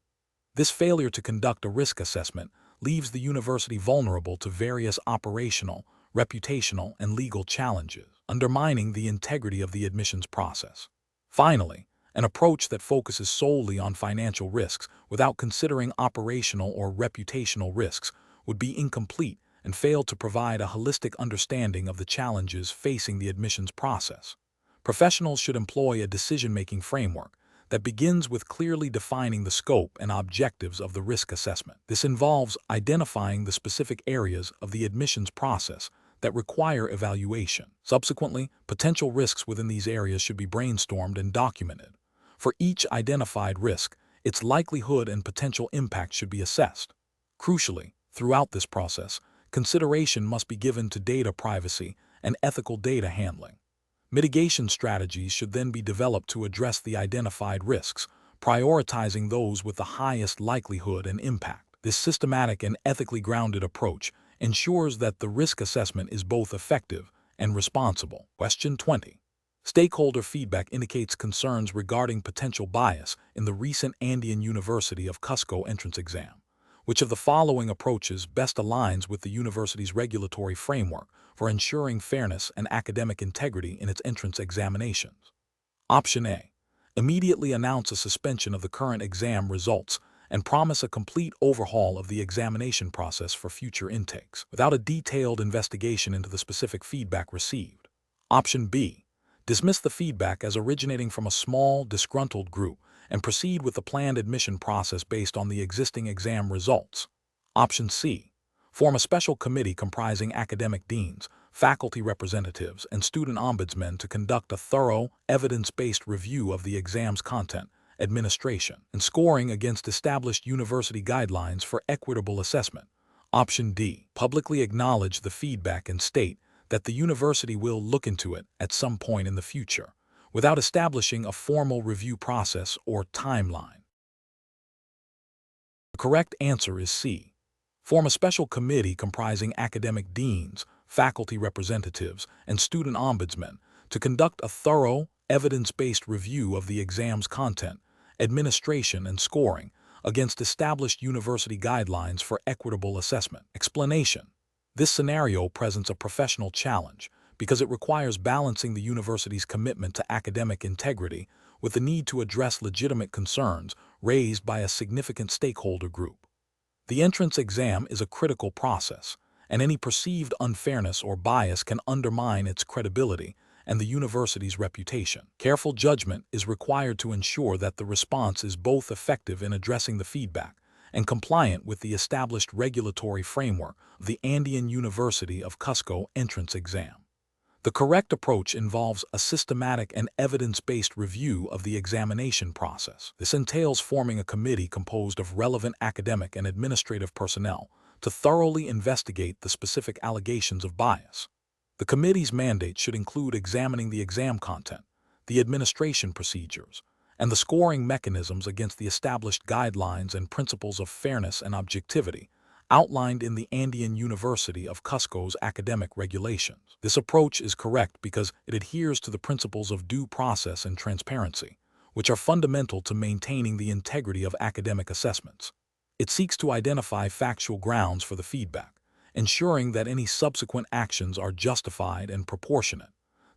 This failure to conduct a risk assessment leaves the university vulnerable to various operational, reputational, and legal challenges, undermining the integrity of the admissions process. Finally, an approach that focuses solely on financial risks without considering operational or reputational risks would be incomplete and fail to provide a holistic understanding of the challenges facing the admissions process. Professionals should employ a decision-making framework that begins with clearly defining the scope and objectives of the risk assessment. This involves identifying the specific areas of the admissions process that require evaluation. Subsequently, potential risks within these areas should be brainstormed and documented. For each identified risk, its likelihood and potential impact should be assessed. Crucially, throughout this process, consideration must be given to data privacy and ethical data handling. Mitigation strategies should then be developed to address the identified risks, prioritizing those with the highest likelihood and impact. This systematic and ethically grounded approach ensures that the risk assessment is both effective and responsible. Question 20. Stakeholder feedback indicates concerns regarding potential bias in the recent Andean University of Cusco entrance exam. Which of the following approaches best aligns with the university's regulatory framework for ensuring fairness and academic integrity in its entrance examinations? Option A. Immediately announce a suspension of the current exam results and promise a complete overhaul of the examination process for future intakes, without a detailed investigation into the specific feedback received. Option B. Dismiss the feedback as originating from a small, disgruntled group and proceed with the planned admission process based on the existing exam results. Option C. Form a special committee comprising academic deans, faculty representatives, and student ombudsmen to conduct a thorough, evidence-based review of the exam's content, administration, and scoring against established university guidelines for equitable assessment. Option D. Publicly acknowledge the feedback and state that the university will look into it at some point in the future, without establishing a formal review process or timeline. The correct answer is C. Form a special committee comprising academic deans, faculty representatives, and student ombudsmen to conduct a thorough, evidence-based review of the exam's content, administration, and scoring against established university guidelines for equitable assessment. Explanation. This scenario presents a professional challenge because it requires balancing the university's commitment to academic integrity with the need to address legitimate concerns raised by a significant stakeholder group. The entrance exam is a critical process, and any perceived unfairness or bias can undermine its credibility and the university's reputation. Careful judgment is required to ensure that the response is both effective in addressing the feedback and compliant with the established regulatory framework of the Andean University of Cusco entrance exam. The correct approach involves a systematic and evidence-based review of the examination process. This entails forming a committee composed of relevant academic and administrative personnel to thoroughly investigate the specific allegations of bias. The committee's mandate should include examining the exam content, the administration procedures, and the scoring mechanisms against the established guidelines and principles of fairness and objectivity outlined in the Andean University of Cusco's academic regulations. This approach is correct because it adheres to the principles of due process and transparency, which are fundamental to maintaining the integrity of academic assessments. It seeks to identify factual grounds for the feedback, ensuring that any subsequent actions are justified and proportionate,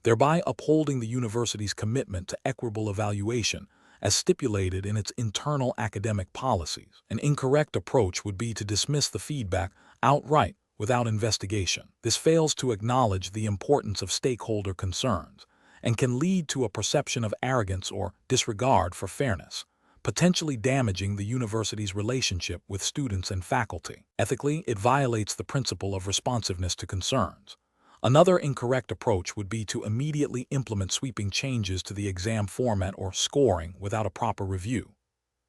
thereby upholding the university's commitment to equitable evaluation as stipulated in its internal academic policies. An incorrect approach would be to dismiss the feedback outright without investigation. This fails to acknowledge the importance of stakeholder concerns and can lead to a perception of arrogance or disregard for fairness, potentially damaging the university's relationship with students and faculty. Ethically, it violates the principle of responsiveness to concerns. Another incorrect approach would be to immediately implement sweeping changes to the exam format or scoring without a proper review.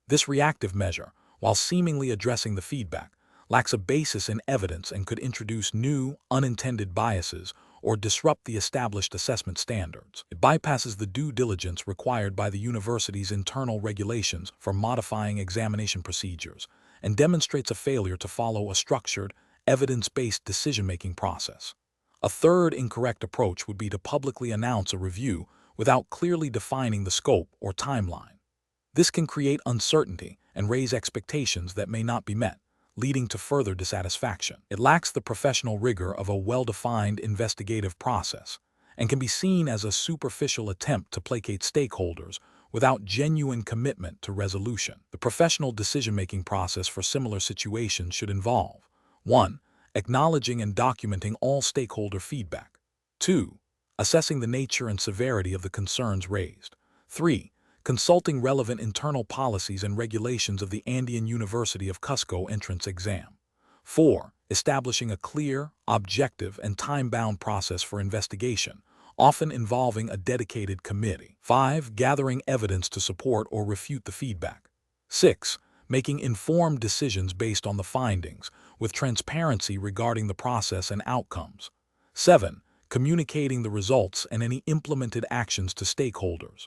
This reactive measure, while seemingly addressing the feedback, lacks a basis in evidence and could introduce new, unintended biases or disrupt the established assessment standards. It bypasses the due diligence required by the university's internal regulations for modifying examination procedures and demonstrates a failure to follow a structured, evidence-based decision-making process. A third incorrect approach would be to publicly announce a review without clearly defining the scope or timeline. This can create uncertainty and raise expectations that may not be met, leading to further dissatisfaction. It lacks the professional rigor of a well-defined investigative process and can be seen as a superficial attempt to placate stakeholders without genuine commitment to resolution. The professional decision-making process for similar situations should involve 1. Acknowledging and documenting all stakeholder feedback. 2. Assessing the nature and severity of the concerns raised. 3. Consulting relevant internal policies and regulations of the Andean University of Cusco entrance exam. 4. Establishing a clear, objective, and time-bound process for investigation, often involving a dedicated committee. 5. Gathering evidence to support or refute the feedback. 6. Making informed decisions based on the findings, with transparency regarding the process and outcomes. 7. Communicating the results and any implemented actions to stakeholders.